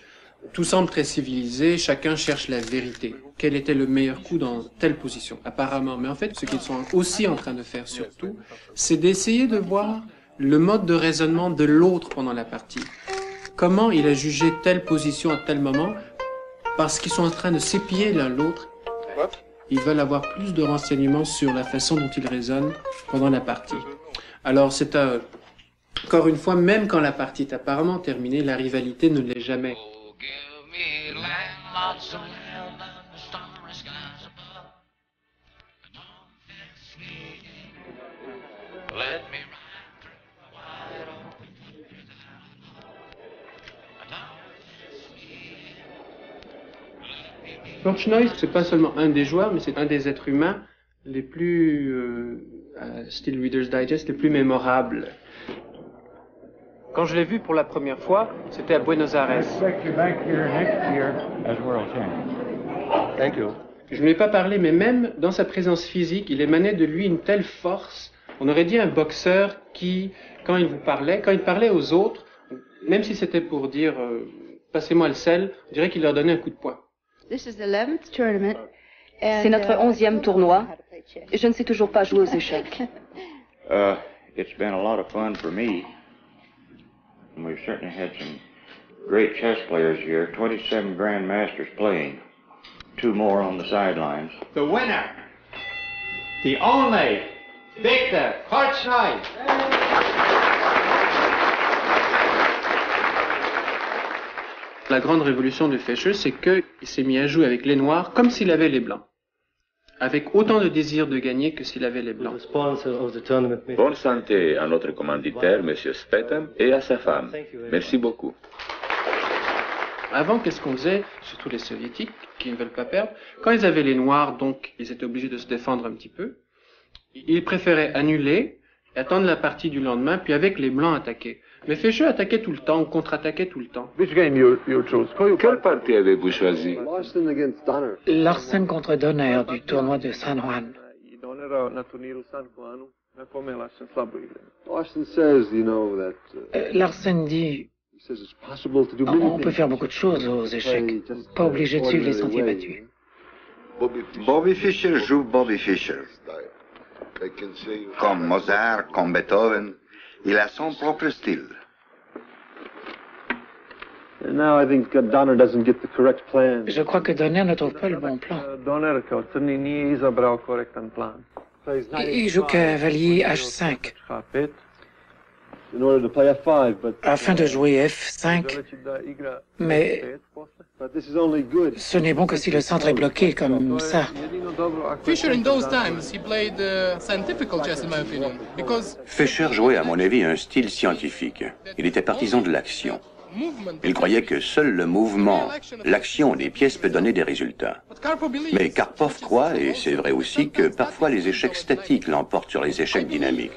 Tout semble très civilisé, chacun cherche la vérité. Quel était le meilleur coup dans telle position? Apparemment. Mais en fait, ce qu'ils sont aussi en train de faire surtout, c'est d'essayer de voir le mode de raisonnement de l'autre pendant la partie. Comment il a jugé telle position à tel moment? Parce qu'ils sont en train de s'épier l'un l'autre. Ils veulent avoir plus de renseignements sur la façon dont ils raisonnent pendant la partie. Alors c'est encore une fois, même quand la partie est apparemment terminée, la rivalité ne l'est jamais. Korchnoi, c'est pas seulement un des joueurs, mais c'est un des êtres humains les plus, style Reader's Digest, les plus mémorables. Quand je l'ai vu pour la première fois, c'était à Buenos Aires. Je ne lui ai pas parlé, mais même dans sa présence physique, il émanait de lui une telle force. On aurait dit un boxeur qui, quand il parlait aux autres, même si c'était pour dire passez-moi le sel, on dirait qu'il leur donnait un coup de poing. C'est notre 11e tournoi. Je ne sais toujours pas jouer aux échecs. It's been a lot of fun for me. And we've certainly had some great chess players here. 27 grandmasters playing. 2 more on the sidelines. The winner, the only Victor Korchnoi. La grande révolution de Fischer, c'est qu'il s'est mis à jouer avec les noirs comme s'il avait les blancs. Avec autant de désir de gagner que s'il avait les blancs. Bonne santé à notre commanditaire, M. Spetam, et à sa femme. Merci beaucoup. Avant, qu'est-ce qu'on faisait, surtout les soviétiques, qui ne veulent pas perdre, quand ils avaient les noirs, donc ils étaient obligés de se défendre un petit peu, ils préféraient annuler, attendre la partie du lendemain, puis avec les blancs attaquer. Mais Fischer attaquait tout le temps, contre-attaquait tout le temps. Quel parti avez-vous choisi? Larsen contre Donner du tournoi de San Juan. Larsen dit on peut faire beaucoup de choses aux échecs, pas obligé de suivre les sentiers battus. Bobby Fischer joue Bobby Fischer. Comme Mozart, comme Beethoven, il a son propre style. Je crois que Donner ne trouve pas le bon plan. Il joue cavalier H5 afin de jouer F5, mais ce n'est bon que si le centre est bloqué comme ça. Fischer jouait, à mon avis, un style scientifique. Il était partisan de l'action. Il croyait que seul le mouvement, l'action des pièces peut donner des résultats. Mais Karpov croit, et c'est vrai aussi, que parfois les échecs statiques l'emportent sur les échecs dynamiques.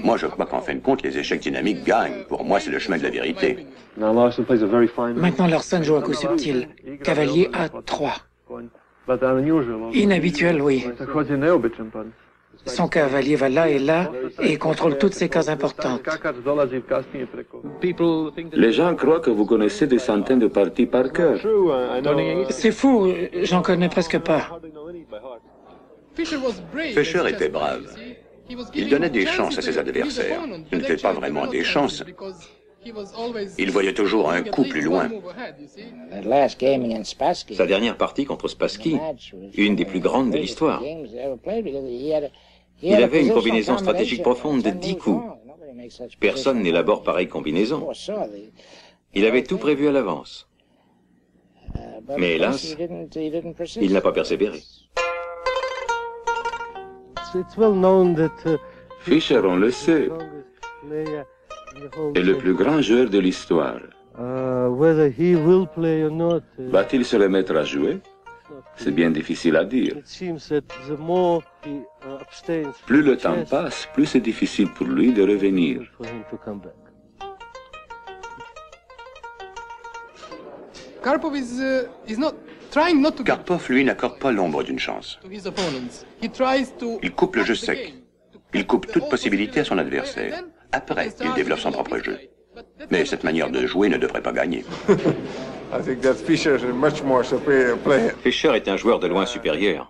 Moi, je crois qu'en fin de compte, les échecs dynamiques gagnent. Pour moi, c'est le chemin de la vérité. Maintenant, Larsen joue un coup subtil. Cavalier A3. Inhabituel, oui. Son cavalier va là et contrôle toutes ces cases importantes. Les gens croient que vous connaissez des centaines de parties par cœur. C'est fou, j'en connais presque pas. Fischer était brave. Il donnait des chances à ses adversaires. Ce n'était pas vraiment des chances. Il voyait toujours un coup plus loin. Sa dernière partie contre Spassky, une des plus grandes de l'histoire. Il avait une combinaison stratégique profonde de 10 coups. Personne n'élabore pareille combinaison. Il avait tout prévu à l'avance. Mais hélas, il n'a pas persévéré. Fischer, on le sait, est le plus grand joueur de l'histoire. Va-t-il se remettre à jouer? C'est bien difficile à dire. Plus le temps passe, plus c'est difficile pour lui de revenir. Karpov, lui, n'accorde pas l'ombre d'une chance. Il coupe le jeu sec. Il coupe toute possibilité à son adversaire. Après, il développe son propre jeu. Mais cette manière de jouer ne devrait pas gagner. Fischer est un joueur de loin supérieur.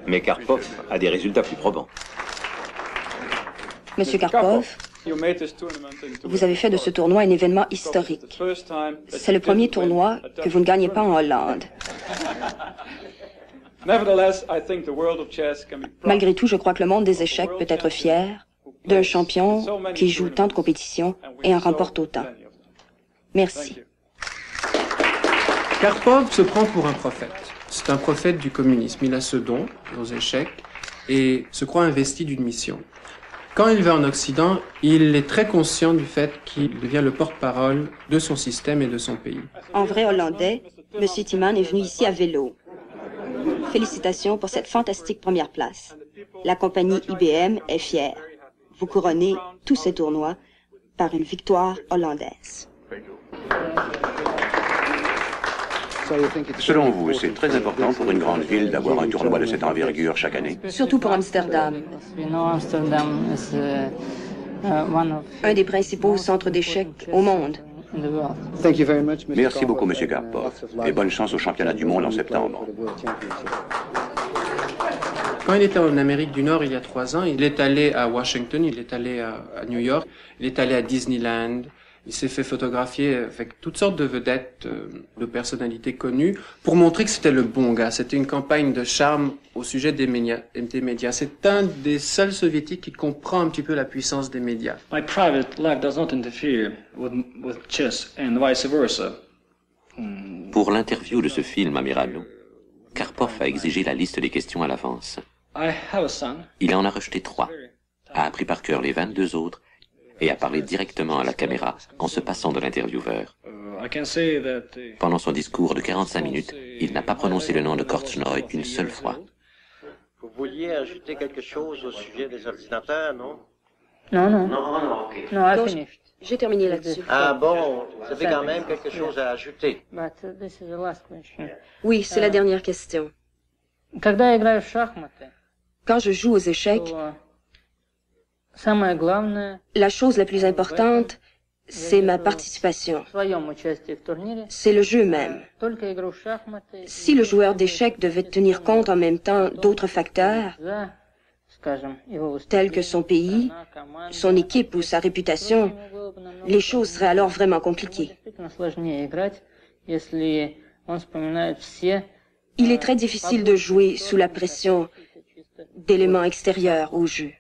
Mais Karpov a des résultats plus probants. Monsieur Karpov, vous avez fait de ce tournoi un événement historique. C'est le premier tournoi que vous ne gagnez pas en Hollande. Malgré tout, je crois que le monde des échecs peut être fier d'un champion qui joue tant de compétitions et en remporte autant. Merci. Karpov se prend pour un prophète. C'est un prophète du communisme. Il a ce don aux échecs et se croit investi d'une mission. Quand il va en Occident, il est très conscient du fait qu'il devient le porte-parole de son système et de son pays. En vrai Hollandais, M. Timman est venu ici à vélo. Félicitations pour cette fantastique première place. La compagnie IBM est fière. Vous couronnez tous ces tournois par une victoire hollandaise. Selon vous, c'est très important pour une grande ville d'avoir un tournoi de cette envergure chaque année? Surtout pour Amsterdam. Un des principaux centres d'échecs au monde. Merci beaucoup, Monsieur Karpov, et bonne chance au championnat du monde en septembre. Quand il était en Amérique du Nord il y a 3 ans, il est allé à Washington, il est allé à New York, il est allé à Disneyland. Il s'est fait photographier avec toutes sortes de vedettes, de personnalités connues, pour montrer que c'était le bon gars. C'était une campagne de charme au sujet des médias. C'est un des seuls soviétiques qui comprend un petit peu la puissance des médias. My private life does not interfere with chess and vice versa. Pour l'interview de ce film, Amiral, Karpov a exigé la liste des questions à l'avance. I have a son. Il en a rejeté 3, a appris par cœur les 22 autres, et a parlé directement à la caméra en se passant de l'intervieweur. Pendant son discours de 45 minutes, il n'a pas prononcé le nom de Korchnoi une seule fois. Vous vouliez ajouter quelque chose au sujet des ordinateurs, non? Non, non. Non, non, ok. No, I finished. J'ai terminé là-dessus. Ah bon, vous avez quand même quelque chose à ajouter. But this is the last question. Oui, c'est la dernière question. Когда я играю в шахматы, Quand je joue aux échecs, то самое главное la chose la plus importante, c'est ma participation. в своем участии в турнире C'est le jeu même. только игру в шахматы. Si le joueur d'échecs devait tenir compte en même temps d'autres facteurs, За, скажем, его tels que son pays, son équipe ou sa réputation, les choses seraient alors vraiment compliquées. действительно сложнее играть, если он вспоминает все. Il est très difficile de jouer sous la pression d'éléments extérieurs au jeu.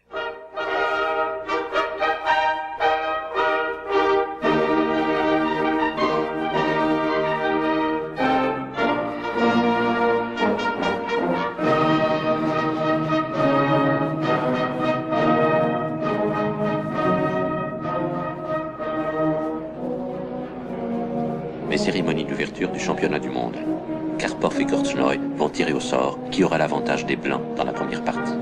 Les cérémonies d'ouverture du championnat du monde. Karpov et Korchnoi vont tirer au sort qui aura l'avantage des Blancs dans la première partie.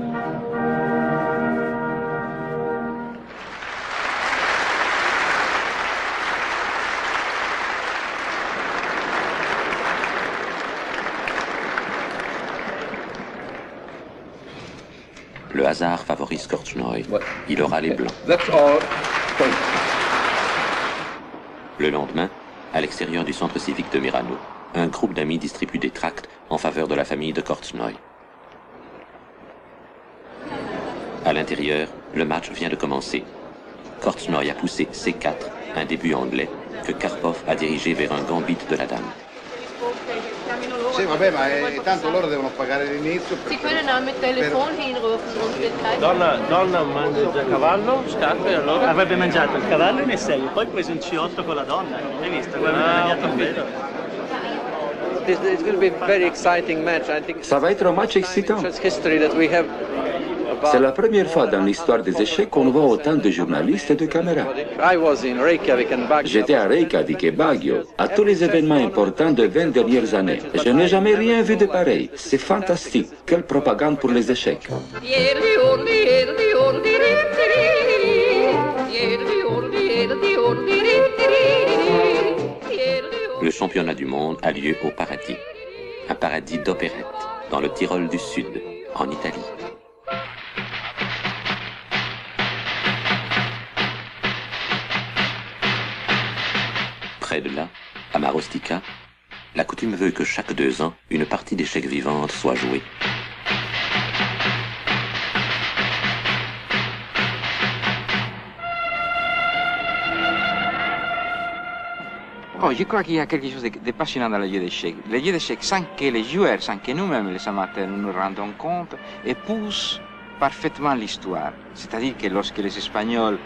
Le hasard favorise Korchnoi. Il aura les Blancs. Le lendemain, à l'extérieur du centre civique de Merano, un groupe d'amis distribue des tracts en faveur de la famille de Korchnoi. À l'intérieur, le match vient de commencer. Korchnoi a poussé C4, un début anglais, que Karpov a dirigé vers un gambit de la dame. Sì, vabbè, ma tanto loro devono pagare l'inizio. Sie können auch mit Telefon hinrufen und wird kein... Donna mangia cavallo, scarpe, allora avrebbe mangiato il cavallo in S6, poi preso un C8 con la donna, hai visto? It's going to be a very exciting match. I think Ça va être un match excitant. C'est la première fois dans l'histoire des échecs qu'on voit autant de journalistes et de caméras. J'étais à Reykjavik et Baguio, à tous les événements importants des 20 dernières années. Je n'ai jamais rien vu de pareil. C'est fantastique. Quelle propagande pour les échecs. Le championnat du monde a lieu au Paradis, un paradis d'opérette, dans le Tyrol du Sud, en Italie. Près de là, à Marostica, la coutume veut que chaque 2 ans, une partie d'échecs vivante soit jouée. Oh, je crois qu'il y a quelque chose de passionnant dans le jeu d'échecs. Le jeu d'échecs, sans que les joueurs, sans que nous-mêmes, les amateurs, nous nous rendons compte, épouse parfaitement l'histoire. C'est-à-dire que lorsque les Espagnols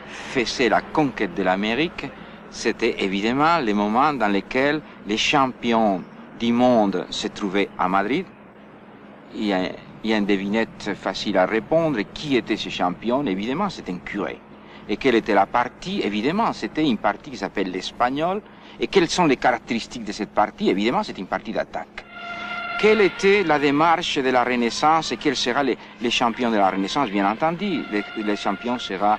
faisaient la conquête de l'Amérique, c'était évidemment le moment dans lequel les champions du monde se trouvaient à Madrid. Il y a une devinette facile à répondre. Qui était ce champion? Évidemment, c'était un curé. Et quelle était la partie? Évidemment, c'était une partie qui s'appelle l'espagnol. Et quelles sont les caractéristiques de cette partie? Évidemment, c'est une partie d'attaque. Quelle était la démarche de la Renaissance et quels seront les champions de la Renaissance? Bien entendu, les champions seront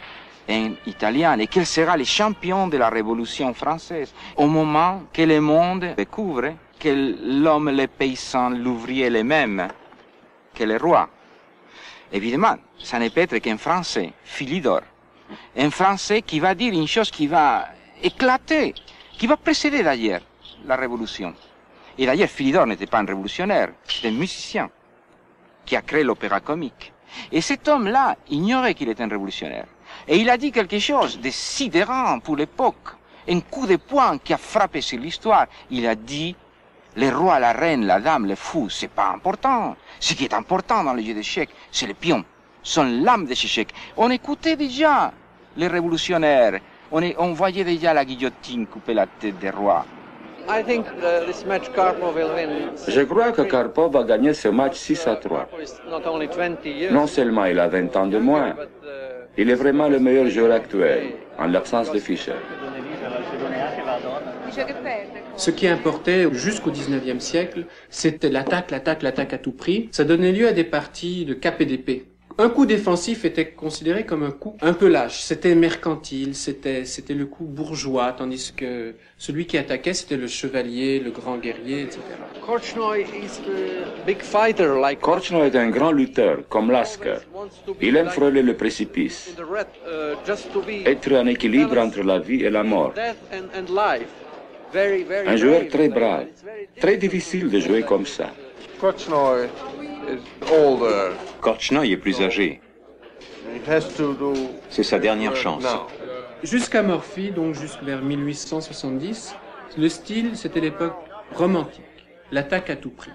un Italien. Et quels seront les champions de la Révolution française? Au moment que le monde découvre que l'homme, le paysan, l'ouvrier, les mêmes que le roi. Évidemment, ça ne peut être qu'un Français, Philidor. Un Français qui va dire une chose qui va éclater, qui va précéder d'ailleurs la Révolution. Et d'ailleurs, Philidor n'était pas un révolutionnaire, c'était un musicien qui a créé l'opéra comique. Et cet homme-là ignorait qu'il était un révolutionnaire. Et il a dit quelque chose de sidérant pour l'époque, un coup de poing qui a frappé sur l'histoire. Il a dit, le roi, la reine, la dame, le fou, c'est pas important. Ce qui est important dans le jeu d'échecs, c'est le pion, sont l'âme des échecs. On écoutait déjà les révolutionnaires, on voyait déjà la guillotine couper la tête des rois. Je crois que Karpov va gagner ce match 6-3. Non seulement il a 20 ans de moins, il est vraiment le meilleur joueur actuel, en l'absence de Fischer. Ce qui importait jusqu'au 19e siècle, c'était l'attaque, l'attaque, l'attaque à tout prix. Ça donnait lieu à des parties de cap et d'épée. Un coup défensif était considéré comme un coup un peu lâche. C'était mercantile, c'était le coup bourgeois, tandis que celui qui attaquait, c'était le chevalier, le grand guerrier, etc. Korchnoi est un grand lutteur, comme Lasker. Il aime frôler le précipice, être en équilibre entre la vie et la mort. Un joueur très brave, très difficile de jouer comme ça. Korchnoi est plus âgé. C'est sa dernière chance. Jusqu'à Morphy, donc jusqu'à vers 1870, le style, c'était l'époque romantique, l'attaque à tout prix.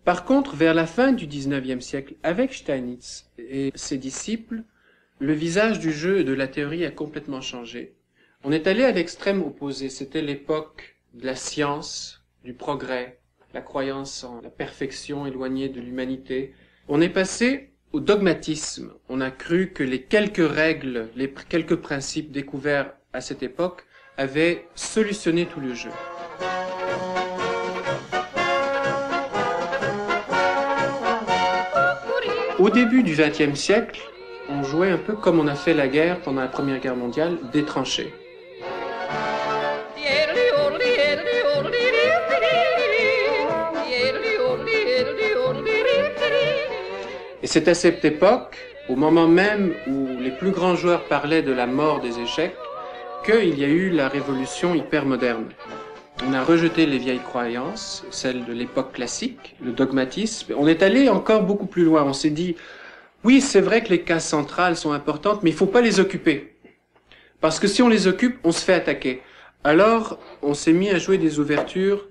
Par contre, vers la fin du 19e siècle, avec Steinitz et ses disciples, le visage du jeu et de la théorie a complètement changé. On est allé à l'extrême opposé, c'était l'époque de la science, du progrès, la croyance en la perfection éloignée de l'humanité. On est passé au dogmatisme. On a cru que les quelques règles, les quelques principes découverts à cette époque avaient solutionné tout le jeu. Au début du XXe siècle, on jouait un peu comme on a fait la guerre pendant la Première Guerre mondiale, des tranchées. Et c'est à cette époque, au moment même où les plus grands joueurs parlaient de la mort des échecs, qu'il y a eu la révolution hypermoderne. On a rejeté les vieilles croyances, celles de l'époque classique, le dogmatisme. On est allé encore beaucoup plus loin. On s'est dit, oui, c'est vrai que les cases centrales sont importantes, mais il ne faut pas les occuper. Parce que si on les occupe, on se fait attaquer. Alors, on s'est mis à jouer des ouvertures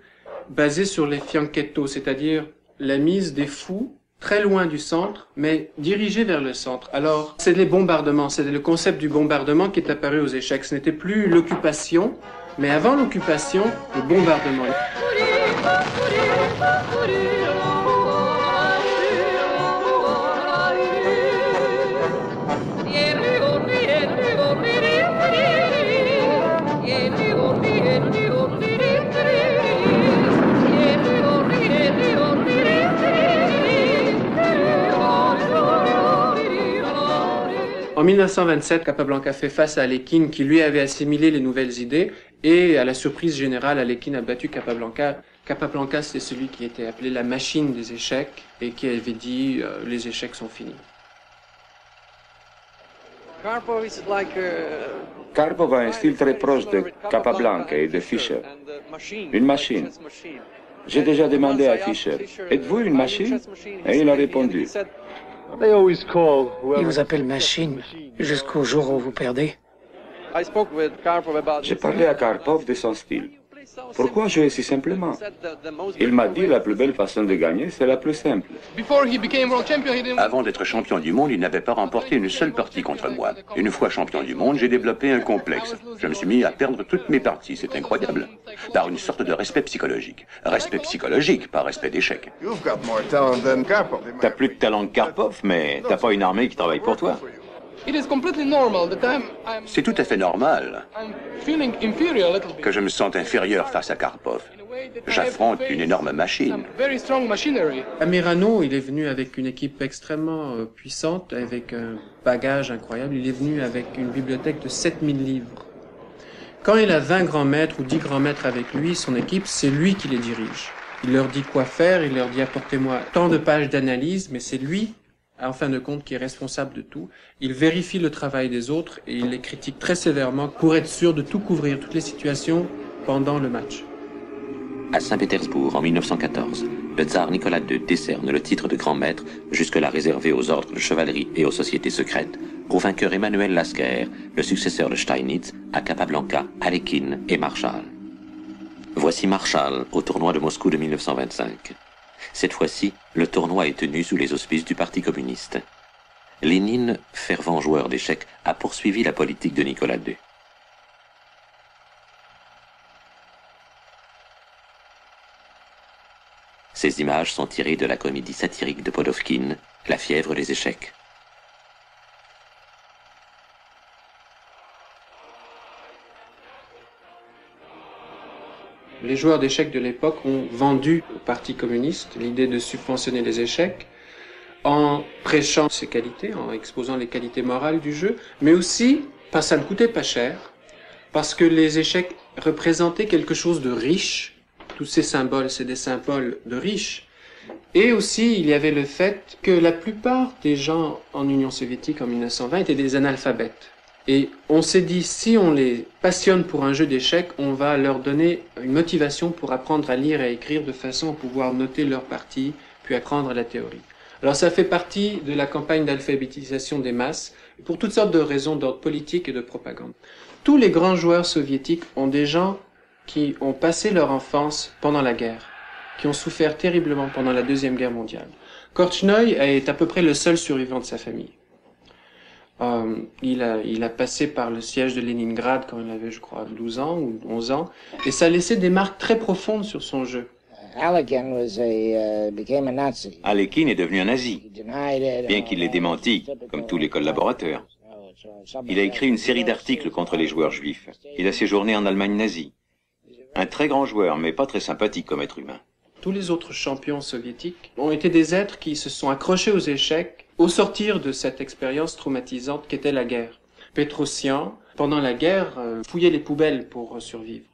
basées sur les fianchetto, c'est-à-dire la mise des fous très loin du centre, mais dirigés vers le centre. Alors, c'est les bombardements, c'est le concept du bombardement qui est apparu aux échecs. Ce n'était plus l'occupation, mais avant l'occupation, le bombardement. En 1927, Capablanca fait face à Alekhine qui lui avait assimilé les nouvelles idées et à la surprise générale, Alekhine a battu Capablanca. Capablanca, c'est celui qui était appelé la machine des échecs et qui avait dit les échecs sont finis. Karpov a un style très proche de Capablanca et de Fischer. Une machine. J'ai déjà demandé à Fischer, êtes-vous une machine? Et il a répondu. Ils vous appellent machine jusqu'au jour où vous perdez. J'ai parlé à Karpov de son style. Pourquoi jouer si simplement? Il m'a dit la plus belle façon de gagner, c'est la plus simple. Avant d'être champion du monde, il n'avait pas remporté une seule partie contre moi. Une fois champion du monde, j'ai développé un complexe. Je me suis mis à perdre toutes mes parties, c'est incroyable. Par une sorte de respect psychologique. Respect psychologique, pas respect d'échec. T'as plus de talent que Karpov, mais t'as pas une armée qui travaille pour toi. C'est tout à fait normal que je me sente inférieur face à Karpov. J'affronte une énorme machine. Amirano, il est venu avec une équipe extrêmement puissante, avec un bagage incroyable. Il est venu avec une bibliothèque de 7000 livres. Quand il a 20 grands maîtres ou 10 grands maîtres avec lui, son équipe, c'est lui qui les dirige. Il leur dit quoi faire, il leur dit apportez-moi tant de pages d'analyse, mais c'est lui, en fin de compte, qui est responsable de tout. Il vérifie le travail des autres et il les critique très sévèrement pour être sûr de tout couvrir, toutes les situations pendant le match. À Saint-Pétersbourg, en 1914, le tsar Nicolas II décerne le titre de grand maître, jusque-là réservé aux ordres de chevalerie et aux sociétés secrètes, au vainqueur Emmanuel Lasker, le successeur de Steinitz, à Capablanca, Alekhine et Marshall. Voici Marshall au tournoi de Moscou de 1925. Cette fois-ci, le tournoi est tenu sous les auspices du Parti communiste. Lénine, fervent joueur d'échecs, a poursuivi la politique de Nicolas II. Ces images sont tirées de la comédie satirique de Podovkin, La fièvre des échecs. Les joueurs d'échecs de l'époque ont vendu au Parti communiste l'idée de subventionner les échecs en prêchant ses qualités, en exposant les qualités morales du jeu, mais aussi, ça ne coûtait pas cher, parce que les échecs représentaient quelque chose de riche. Tous ces symboles, c'est des symboles de riches. Et aussi, il y avait le fait que la plupart des gens en Union soviétique en 1920 étaient des analphabètes. Et on s'est dit, si on les passionne pour un jeu d'échecs, on va leur donner une motivation pour apprendre à lire et à écrire de façon à pouvoir noter leurs parties, puis apprendre la théorie. Alors ça fait partie de la campagne d'alphabétisation des masses, pour toutes sortes de raisons d'ordre politique et de propagande. Tous les grands joueurs soviétiques ont des gens qui ont passé leur enfance pendant la guerre, qui ont souffert terriblement pendant la Deuxième Guerre mondiale. Korchnoi est à peu près le seul survivant de sa famille. Il a passé par le siège de Leningrad quand il avait, je crois, 12 ans ou 11 ans, et ça a laissé des marques très profondes sur son jeu. Alekhine est devenu un nazi, bien qu'il l'ait démenti, comme tous les collaborateurs. Il a écrit une série d'articles contre les joueurs juifs. Il a séjourné en Allemagne nazie. Un très grand joueur, mais pas très sympathique comme être humain. Tous les autres champions soviétiques ont été des êtres qui se sont accrochés aux échecs au sortir de cette expérience traumatisante qu'était la guerre. Petrosian, pendant la guerre, fouillait les poubelles pour survivre.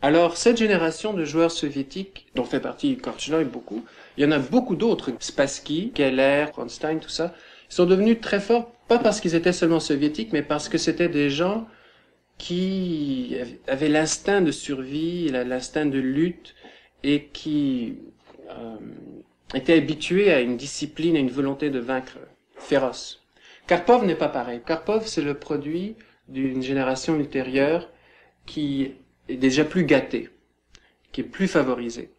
Alors, cette génération de joueurs soviétiques, dont fait partie Korchnoi beaucoup, il y en a beaucoup d'autres, Spassky, Keller, Kronstein, tout ça, ils sont devenus très forts, pas parce qu'ils étaient seulement soviétiques, mais parce que c'était des gens qui avaient l'instinct de survie, l'instinct de lutte, et qui étaient habitués à une discipline, à une volonté de vaincre féroce. Karpov n'est pas pareil. Karpov, c'est le produit d'une génération ultérieure qui est déjà plus gâtée, qui est plus favorisée.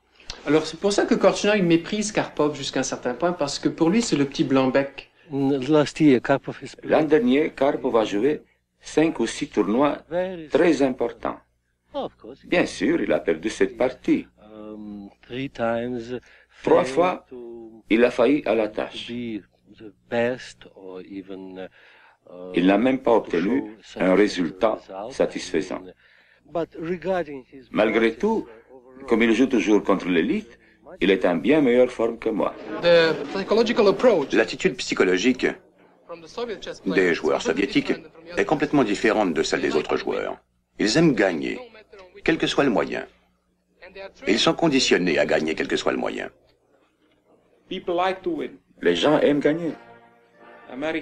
Alors c'est pour ça que Korchnoi méprise Karpov jusqu'à un certain point, parce que pour lui c'est le petit blanc-bec. L'an dernier, Karpov a joué 5 ou 6 tournois très importants. Bien sûr, il a perdu cette partie. 3 fois, il a failli à la tâche. Il n'a même pas obtenu un résultat satisfaisant. Malgré tout, comme il joue toujours contre l'élite, il est en bien meilleure forme que moi. L'attitude psychologique des joueurs soviétiques est complètement différente de celle des autres joueurs. Ils aiment gagner, quel que soit le moyen. Et ils sont conditionnés à gagner, quel que soit le moyen. Les gens aiment gagner.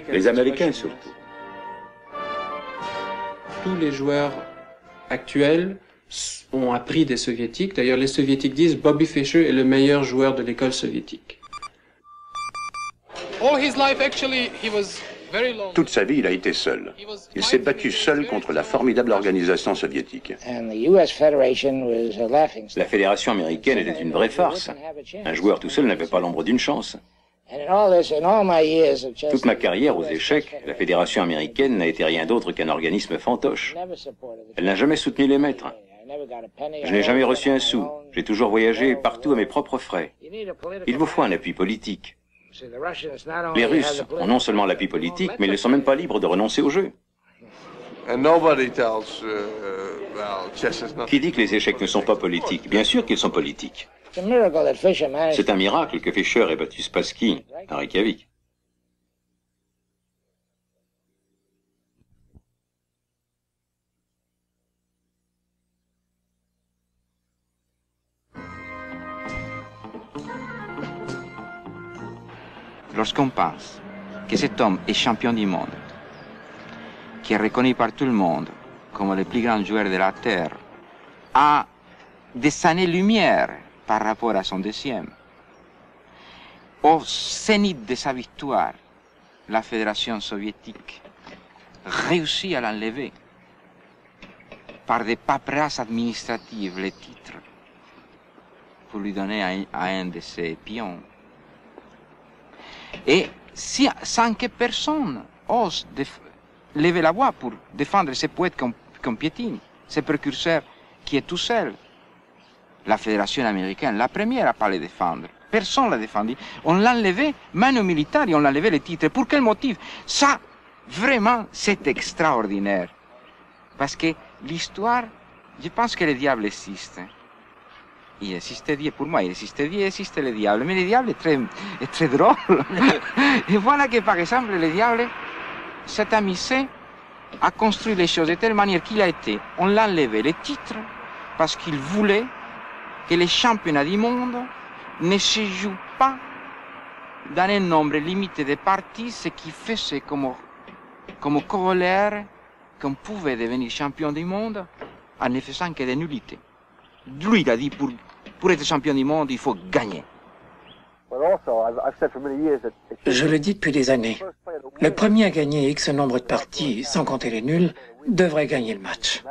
Les Américains surtout. Tous les joueurs actuels ont appris des Soviétiques. D'ailleurs, les Soviétiques disent Bobby Fischer est le meilleur joueur de l'école soviétique. Toute sa vie, il a été seul. Il s'est battu seul contre la formidable organisation soviétique. La fédération américaine était une vraie farce. Un joueur tout seul n'avait pas l'ombre d'une chance. Toute ma carrière aux échecs, la fédération américaine n'a été rien d'autre qu'un organisme fantoche. Elle n'a jamais soutenu les maîtres. Je n'ai jamais reçu un sou. J'ai toujours voyagé partout à mes propres frais. Il vous faut un appui politique. Les Russes ont non seulement l'appui politique, mais ils ne sont même pas libres de renoncer au jeu. Qui dit que les échecs ne sont pas politiques? Bien sûr qu'ils sont politiques. C'est un miracle que Fischer ait battu Spassky à Reykjavik. Lorsqu'on pense que cet homme est champion du monde, qui est reconnu par tout le monde comme le plus grand joueur de la Terre, a des années-lumière par rapport à son deuxième. Au zénith de sa victoire, la Fédération soviétique réussit à l'enlever par des paperasses administratives, les titres, pour lui donner à un de ses pions. Et sans que personne ose lever la voix pour défendre ces poètes qu'on piétine, ces précurseurs qui est tout seul. La Fédération américaine, la première à ne pas les défendre. Personne ne l'a défendu. On l'a enlevé, mano militaire, et on l'a enlevé les titres. Pour quel motif? Ça, vraiment, c'est extraordinaire. Parce que l'histoire, je pense que le diable existe. il existe Dieu. Pour moi, il existe Dieu, il existe le diable. Mais le diable est très drôle. Et voilà que, par exemple, le diable s'est amusé à construire les choses de telle manière qu'il a été. On l'a enlevé les titres parce qu'il voulait que les championnats du monde ne se jouent pas dans un nombre limité de parties, ce qui faisait comme corollaire qu'on pouvait devenir champion du monde en ne faisant que des nullités. Lui, il a dit, pour être champion du monde, il faut gagner. Je le dis depuis des années. Le premier à gagner X nombre de parties, sans compter les nuls, devrait gagner le match.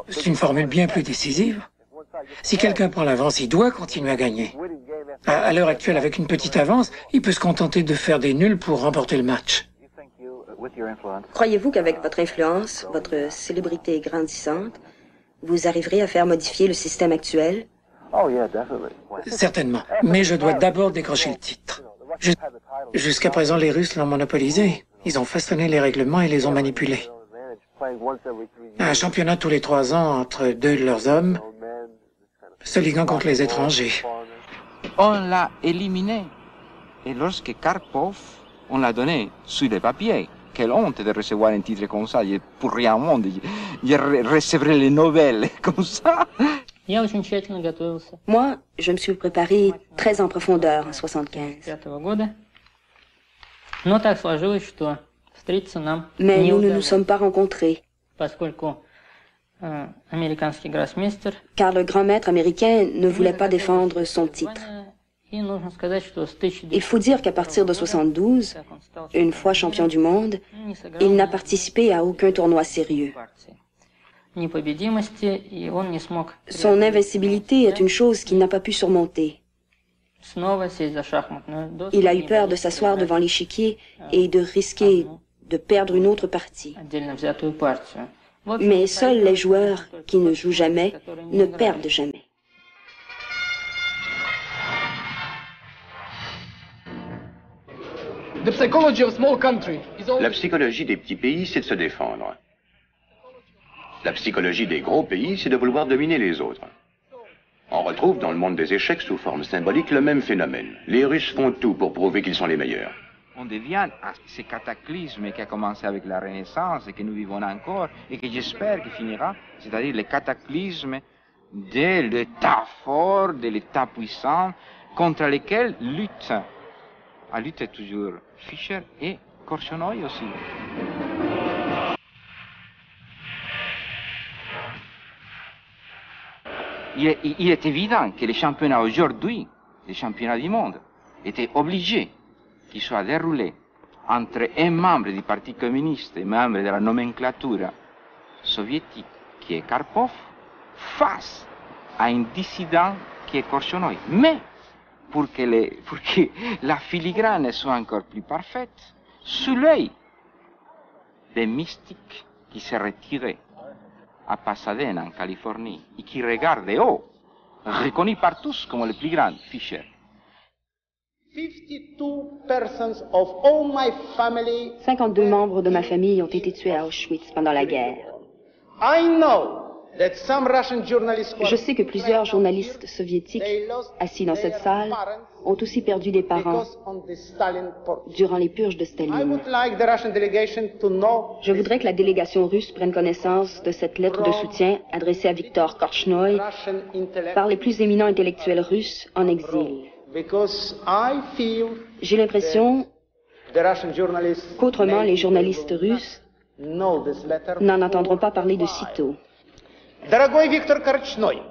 C'est une formule bien plus décisive. Si quelqu'un prend l'avance, il doit continuer à gagner. À l'heure actuelle, avec une petite avance, il peut se contenter de faire des nuls pour remporter le match. Croyez-vous qu'avec votre influence, votre célébrité grandissante, vous arriverez à faire modifier le système actuel? Certainement, mais je dois d'abord décrocher le titre. Jusqu'à présent, les Russes l'ont monopolisé. Ils ont façonné les règlements et les ont manipulés. Un championnat tous les 3 ans entre 2 de leurs hommes, se liguant contre les étrangers. On l'a éliminé. Et lorsque Karpov, on l'a donné sur les papiers. Quelle honte de recevoir un titre comme ça. Pour rien au monde, je recevrai les Nobel comme ça. Moi, je me suis préparé très en profondeur en 75. Mais nous ne nous sommes pas rencontrés. Car le grand maître américain ne voulait pas défendre son titre. Il faut dire qu'à partir de 72, une fois champion du monde, il n'a participé à aucun tournoi sérieux. Son invincibilité est une chose qu'il n'a pas pu surmonter. Il a eu peur de s'asseoir devant l'échiquier et de risquer de perdre une autre partie. Mais seuls les joueurs qui ne jouent jamais ne perdent jamais. La psychologie des petits pays, c'est de se défendre. La psychologie des gros pays, c'est de vouloir dominer les autres. On retrouve dans le monde des échecs sous forme symbolique le même phénomène. Les Russes font tout pour prouver qu'ils sont les meilleurs. On devient à ce cataclysme qui a commencé avec la Renaissance et que nous vivons encore et que j'espère qu'il finira, c'est-à-dire le cataclysme de l'État fort, de l'État puissant, contre lequel lutte. A lutter toujours Fischer et Korchnoi aussi. Il est évident que les championnats aujourd'hui, les championnats du monde, étaient obligés qu'ils soient déroulés entre un membre du Parti communiste et un membre de la nomenclature soviétique qui est Karpov, face à un dissident qui est Korchnoi. Mais pour que la filigrane soit encore plus parfaite, sous l'œil des mystiques qui se retiraient à Pasadena, en Californie, et qui regardent de haut, reconnu par tous comme le plus grand Fischer. 52 membres de ma famille ont été tués à Auschwitz pendant la guerre. Je sais que plusieurs journalistes soviétiques assis dans cette salle ont aussi perdu des parents durant les purges de Staline. Je voudrais que la délégation russe prenne connaissance de cette lettre de soutien adressée à Viktor Korchnoi par les plus éminents intellectuels russes en exil. J'ai l'impression qu'autrement les journalistes russes n'en entendront pas parler de sitôt. Дорогой Виктор Корчной,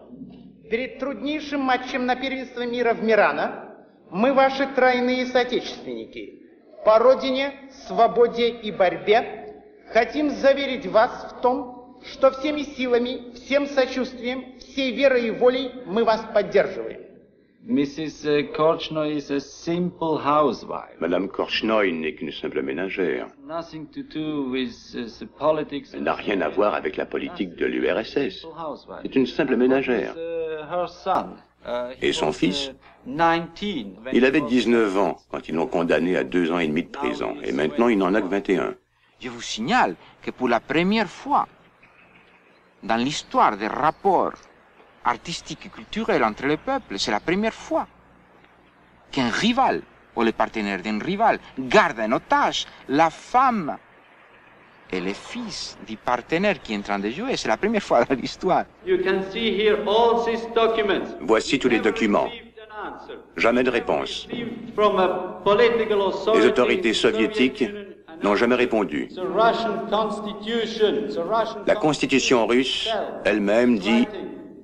перед труднейшим матчем на первенство мира в Мирано мы ваши тройные соотечественники. По родине, свободе и борьбе хотим заверить вас в том, что всеми силами, всем сочувствием, всей верой и волей мы вас поддерживаем. Mrs. Korchnoi is a simple housewife. Madame Korchnoi n'est qu'une simple ménagère. Nothing to do with the politics. Elle n'a rien à voir avec la politique de l'URSS. C'est une simple ménagère. Her son. Et son fils? Il avait 19 ans quand ils l'ont condamné à 2 ans et demi de prison. Et maintenant, il n'en a que 21. Je vous signale que pour la première fois, dans l'histoire des rapports artistiques et culturels entre les peuples, c'est la première fois qu'un rival, ou le partenaire d'un rival, garde en otage la femme et le fils du partenaire qui est en train de jouer. C'est la première fois dans l'histoire. Voici tous les documents. Jamais de réponse. Les autorités soviétiques n'ont jamais répondu. La constitution russe elle-même dit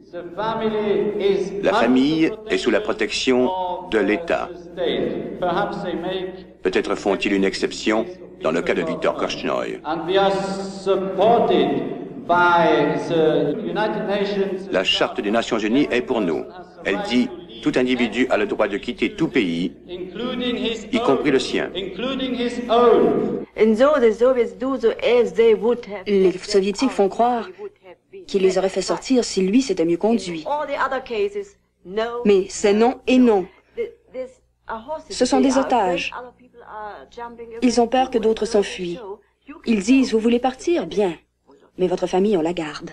« La famille est sous la protection de l'État ». Peut-être font-ils une exception dans le cas de Viktor Korchnoi. La Charte des Nations Unies est pour nous. Elle dit « Tout individu a le droit de quitter tout pays, y compris le sien ». Les soviétiques font croire qu'il les aurait fait sortir si lui s'était mieux conduit. Mais c'est non et non. Ce sont des otages. Ils ont peur que d'autres s'enfuient. Ils disent, vous voulez partir? Bien. Mais votre famille, on la garde.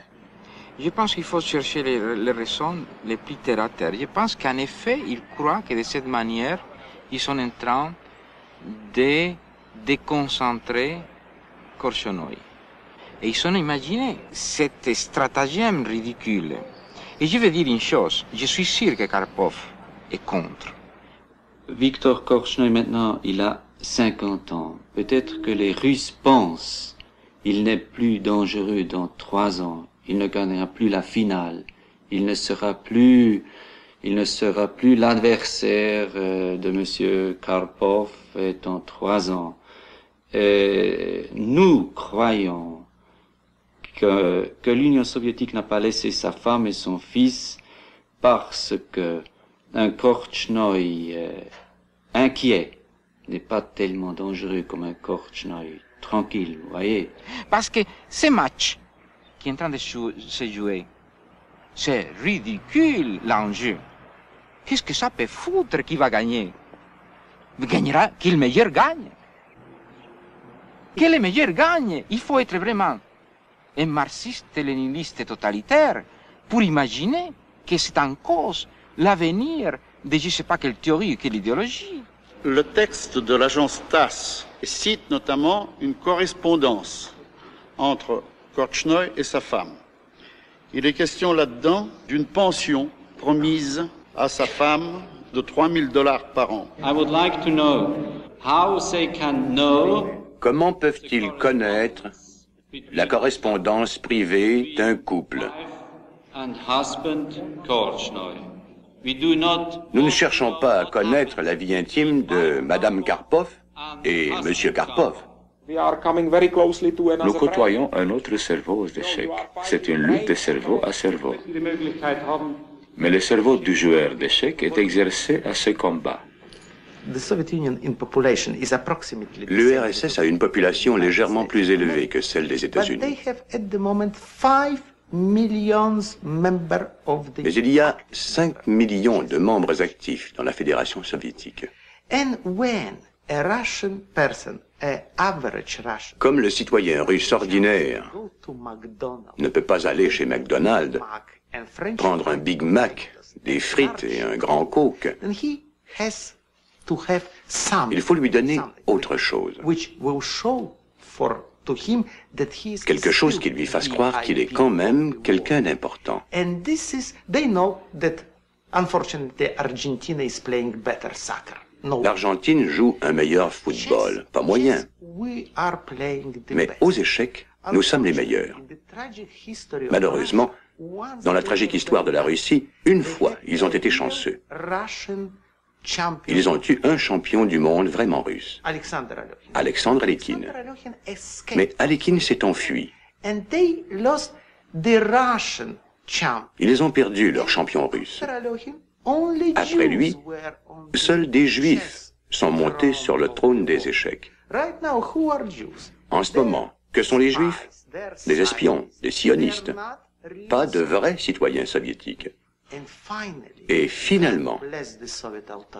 Je pense qu'il faut chercher les raisons les plus terre à terre. Je pense qu'en effet, ils croient que de cette manière, ils sont en train de déconcentrer Korchnoi. Et ils ont imaginé cet stratagème ridicule. Et je vais dire une chose, je suis sûr que Karpov est contre. Viktor Korchnoi, maintenant, il a 50 ans. Peut-être que les Russes pensent qu'il n'est plus dangereux dans 3 ans. Il ne gagnera plus la finale. Il ne sera plus l'adversaire de Monsieur Karpov dans 3 ans. Et nous croyons que l'Union soviétique n'a pas laissé sa femme et son fils parce que un Korchnoi inquiet n'est pas tellement dangereux comme un Korchnoi tranquille, vous voyez. Parce que ce match qui est en train de se jouer, c'est ridicule l'enjeu. Qu'est-ce que ça peut foutre qui va gagner? Il gagnera, que le meilleur gagne. Que le meilleur gagne. Il faut être vraiment un marxiste-léniniste totalitaire pour imaginer que c'est en cause l'avenir de je ne sais pas quelle théorie, quelle idéologie. Le texte de l'agence TASS cite notamment une correspondance entre Korchnoi et sa femme. Il est question là-dedans d'une pension promise à sa femme de $3000 par an. I would like to know how they can know. Comment peuvent-ils connaître la correspondance privée d'un couple? Nous ne cherchons pas à connaître la vie intime de Madame Karpov et Monsieur Karpov. Nous côtoyons un autre cerveau aux échecs. C'est une lutte de cerveau à cerveau. Mais le cerveau du joueur d'échecs est exercé à ce combat. L'URSS a une population légèrement plus élevée que celle des États-Unis. Mais il y a 5 millions de membres actifs dans la Fédération soviétique. Comme le citoyen russe ordinaire ne peut pas aller chez McDonald's, prendre un Big Mac, des frites et un grand Coke, il faut lui donner autre chose. Quelque chose qui lui fasse croire qu'il est quand même quelqu'un d'important. L'Argentine joue un meilleur football, pas moyen. Mais aux échecs, nous sommes les meilleurs. Malheureusement, dans la tragique histoire de la Russie, une fois, ils ont été chanceux. Ils ont eu un champion du monde vraiment russe, Alexandre Alekhine. Mais Alekhine s'est enfui. Ils ont perdu leur champion russe. Après lui, seuls des Juifs sont montés sur le trône des échecs. En ce moment, que sont les Juifs? Des espions, des sionistes, pas de vrais citoyens soviétiques. Et finalement,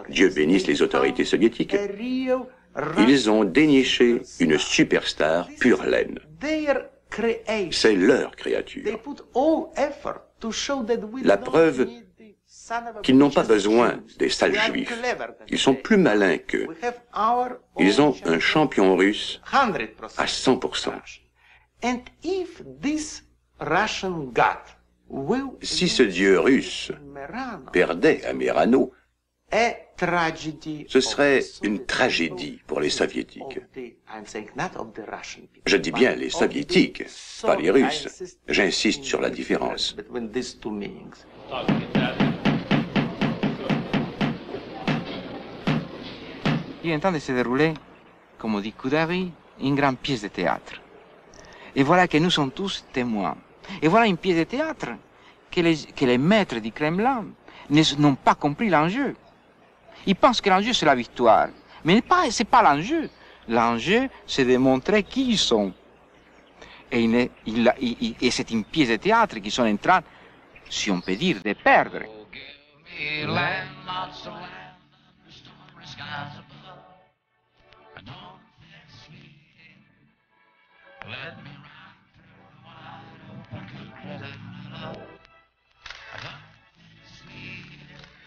Dieu bénisse les autorités soviétiques, ils ont déniché une superstar pure laine. C'est leur créature. La preuve qu'ils n'ont pas besoin des sales juifs. Ils sont plus malins qu'eux. Ils ont un champion russe à 100%. Si ce dieu russe perdait à Merano, ce serait une tragédie pour les soviétiques. Je dis bien les soviétiques, pas les Russes. J'insiste sur la différence. Il est en train de se dérouler, comme on dit Kudari, une grande pièce de théâtre. Et voilà que nous sommes tous témoins. Et voilà une pièce de théâtre que les maîtres du Kremlin n'ont pas compris l'enjeu. Ils pensent que l'enjeu c'est la victoire. Mais ce n'est pas l'enjeu. L'enjeu c'est de montrer qui ils sont. Et c'est une pièce de théâtre qu'ils sont en train, si on peut dire, de perdre.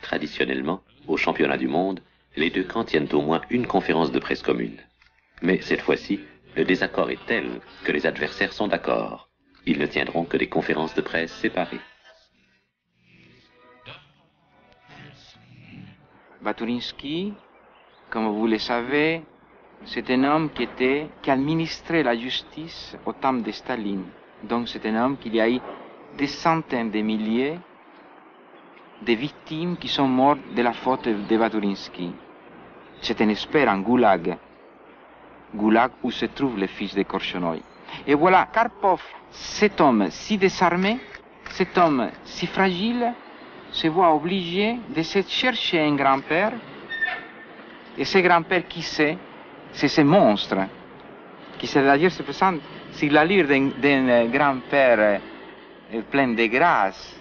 Traditionnellement, au championnat du monde, les deux camps tiennent au moins une conférence de presse commune. Mais cette fois-ci, le désaccord est tel que les adversaires sont d'accord. Ils ne tiendront que des conférences de presse séparées. Baturinsky, comme vous le savez, c'est un homme qui administrait la justice au temps de Staline. Donc c'est un homme qui y a eu des centaines de milliers de victimes qui sont mortes de la faute de Baturinsky. C'est un expert en goulag. Goulag où se trouve le fils de Korchnoi. Et voilà, Karpov, cet homme si désarmé, cet homme si fragile, se voit obligé de se chercher un grand-père. Et ce grand-père, qui c'est ce monstre, qui c'est-à-dire se présente sur l'allure d'un grand-père plein de grâce.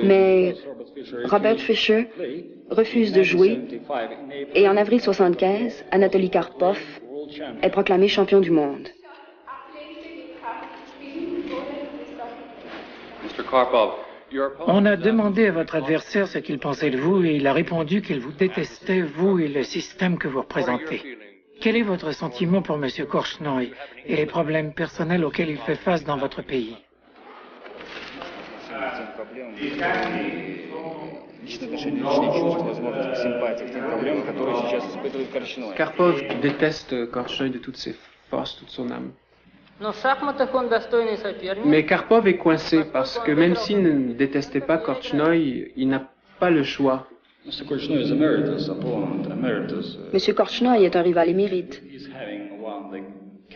Mais Robert Fischer refuse de jouer et en avril 1975, Anatoly Karpov est proclamé champion du monde. On a demandé à votre adversaire ce qu'il pensait de vous et il a répondu qu'il vous détestait, vous et le système que vous représentez. Quel est votre sentiment pour M. Korchnoi et les problèmes personnels auxquels il fait face dans votre pays? Karpov déteste Korchnoi de toutes ses forces, toute son âme. Mais Karpov est coincé parce que même s'il ne détestait pas Korchnoi, il n'a pas le choix. M. Korchnoi est un rival émérite.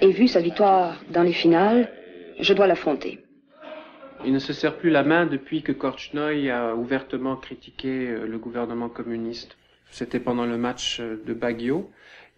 Et vu sa victoire dans les finales, je dois l'affronter. Il ne se serre plus la main depuis que Korchnoi a ouvertement critiqué le gouvernement communiste. C'était pendant le match de Baguio.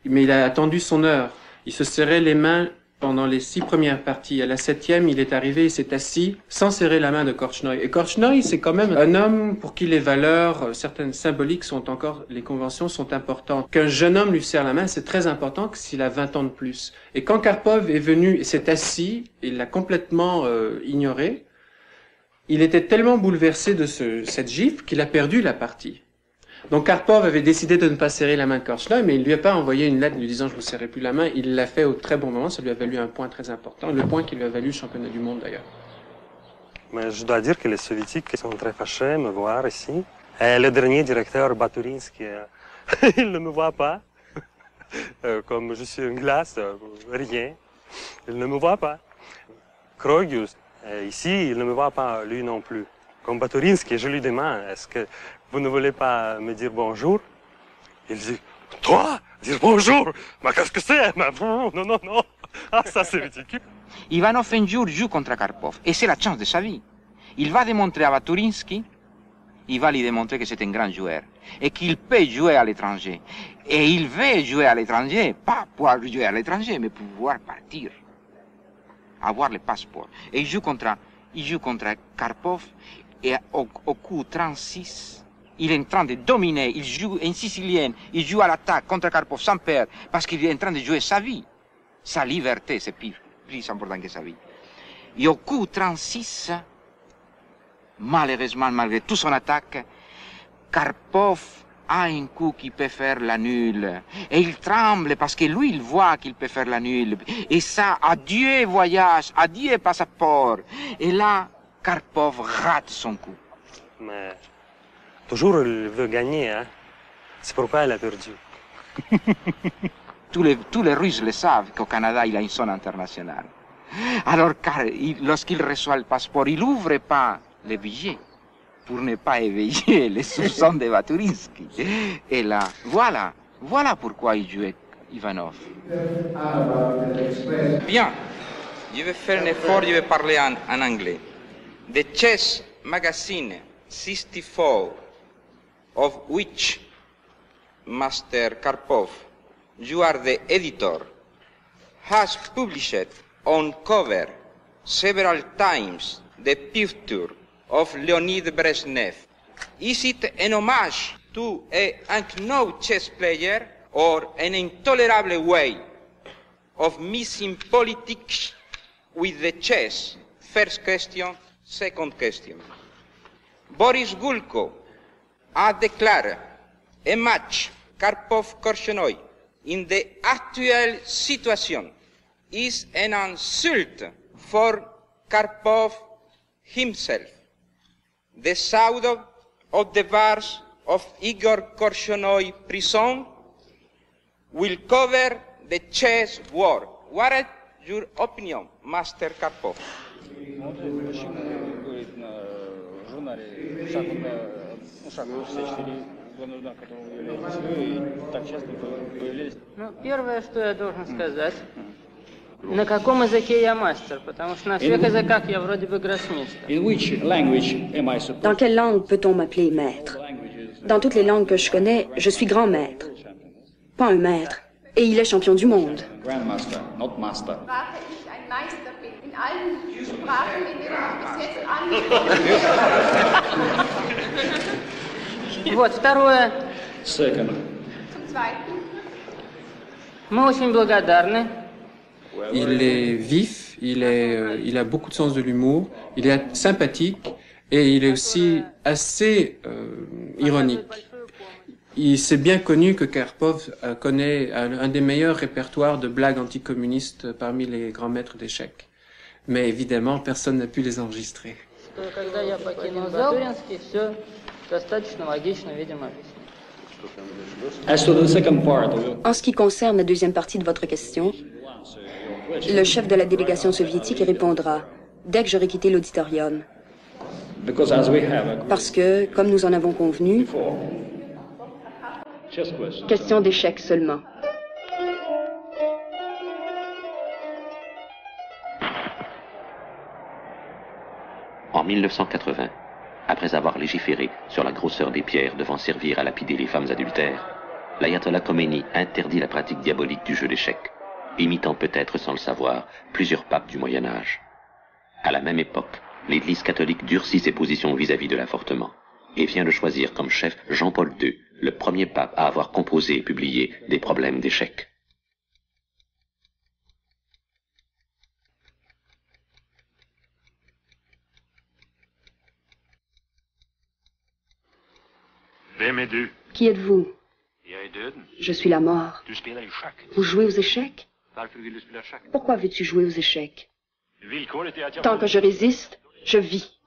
Mais il a attendu son heure. Il se serrait les mains pendant les 6 premières parties. À la 7e, il est arrivé, il s'est assis sans serrer la main de Korchnoi. Et Korchnoi, c'est quand même un homme pour qui les valeurs, certaines symboliques sont encore, les conventions sont importantes. Qu'un jeune homme lui serre la main, c'est très important que s'il a 20 ans de plus. Et quand Karpov est venu et s'est assis, il l'a complètement ignoré. Il était tellement bouleversé de cette gifle qu'il a perdu la partie. Donc Karpov avait décidé de ne pas serrer la main de Korchnoi, mais il ne lui a pas envoyé une lettre lui disant « je ne vous serrai plus la main ». Il l'a fait au très bon moment, ça lui a valu un point très important, le point qui lui a valu le championnat du monde d'ailleurs. Mais je dois dire que les soviétiques sont très fâchés de me voir ici. Et le dernier directeur, Baturinsky, il ne me voit pas. Comme je suis une glace, rien. Il ne me voit pas. Krogius, ici, il ne me voit pas, lui non plus. Comme Baturinsky, je lui demande, est-ce que vous ne voulez pas me dire bonjour? Il dit, toi, dire bonjour? Mais qu'est-ce que c'est? Non, non, non. Ah, ça c'est ridicule. Ivanov un jour joue contre Karpov, et c'est la chance de sa vie. Il va démontrer à Baturinsky, il va lui démontrer que c'est un grand joueur, et qu'il peut jouer à l'étranger. Et il veut jouer à l'étranger, pas pour jouer à l'étranger, mais pour pouvoir partir, avoir le passeport. Et il joue contre Karpov, et au coup 36, Il est en train de dominer, il joue en sicilienne, il joue à l'attaque contre Karpov sans peur, parce qu'il est en train de jouer sa vie. Sa liberté, c'est plus important que sa vie. Et au coup 36, malheureusement, malgré toute son attaque, Karpov a un coup qui peut faire la nulle. Et il tremble parce que lui, il voit qu'il peut faire la nulle. Et ça, adieu voyage, adieu passeport. Et là, Karpov rate son coup. Mais toujours, il veut gagner, hein. C'est pourquoi il a perdu. Tous les Russes le savent qu'au Canada, il a une zone internationale. Alors, lorsqu'il reçoit le passeport, il n'ouvre pas le billet pour ne pas éveiller les soupçons de Baturinsky. Et là, voilà pourquoi il jouait Ivanov. Bien, je vais faire un effort, je vais parler en anglais. The Chess Magazine 64, of which Master Karpov, you are the editor, has published on cover several times the picture of Leonid Brezhnev. Is it an homage to an unknown chess player or an intolerable way of mixing politics with the chess? First question. Second question. Boris Gulko a declared a match Karpov-Korchnoi in the actual situation is an insult for Karpov himself. The sound of the bars of Igor Korchnoi prison will cover the chess war. What is your opinion, Master Karpov? Ну, первое, что я должен сказать, на каком языке я мастер, потому что на всех языках я вроде бы гроссмейстер. Dans quelle langue peut-on m'appeler maître? Dans toutes les langues que je connais, je suis grand maître. Pas un maître. Et il est champion du monde. Grandmaster, not master. In allen Sprachen, in denen ich bis jetzt angesprochen habe. Вот, второе. Second. Zum Zweiten. Мы очень благодарны. Il est vif, il a beaucoup de sens de l'humour, il est sympathique et il est aussi assez ironique. C'est bien connu que Karpov connaît un des meilleurs répertoires de blagues anticommunistes parmi les grands maîtres d'échecs. Mais évidemment, personne n'a pu les enregistrer. Когда я покинул Батуринский, все достаточно логично, видимо, En ce qui concerne la deuxième partie de votre question, le chef de la délégation soviétique répondra dès que j'aurai quitté l'auditorium. Parce que, comme nous en avons convenu, question d'échecs seulement. En 1980, après avoir légiféré sur la grosseur des pierres devant servir à lapider les femmes adultères, l'ayatollah Khomeini interdit la pratique diabolique du jeu d'échecs, imitant peut-être sans le savoir plusieurs papes du Moyen-Âge. À la même époque, l'Église catholique durcit ses positions vis-à-vis de l'avortement et vient de choisir comme chef Jean-Paul II, le premier pape à avoir composé et publié des problèmes d'échecs. Qui êtes-vous? Je suis la mort. Vous jouez aux échecs? Pourquoi veux-tu jouer aux échecs? Tant que je résiste, je vis.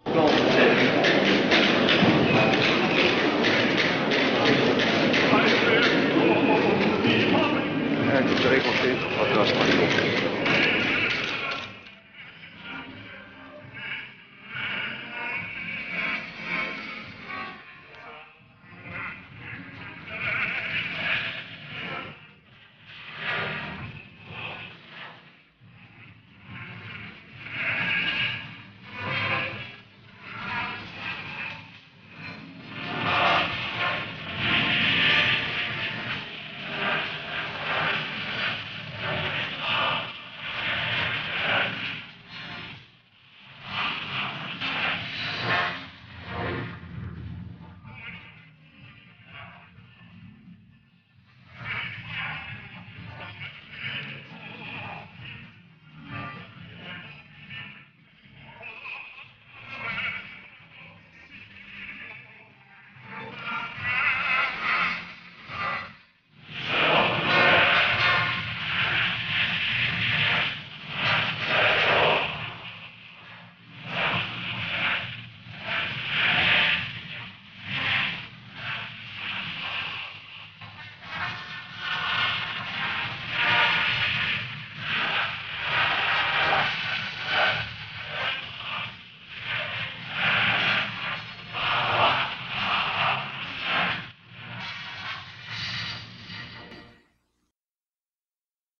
Tutto lei contento, fatto la spagnola.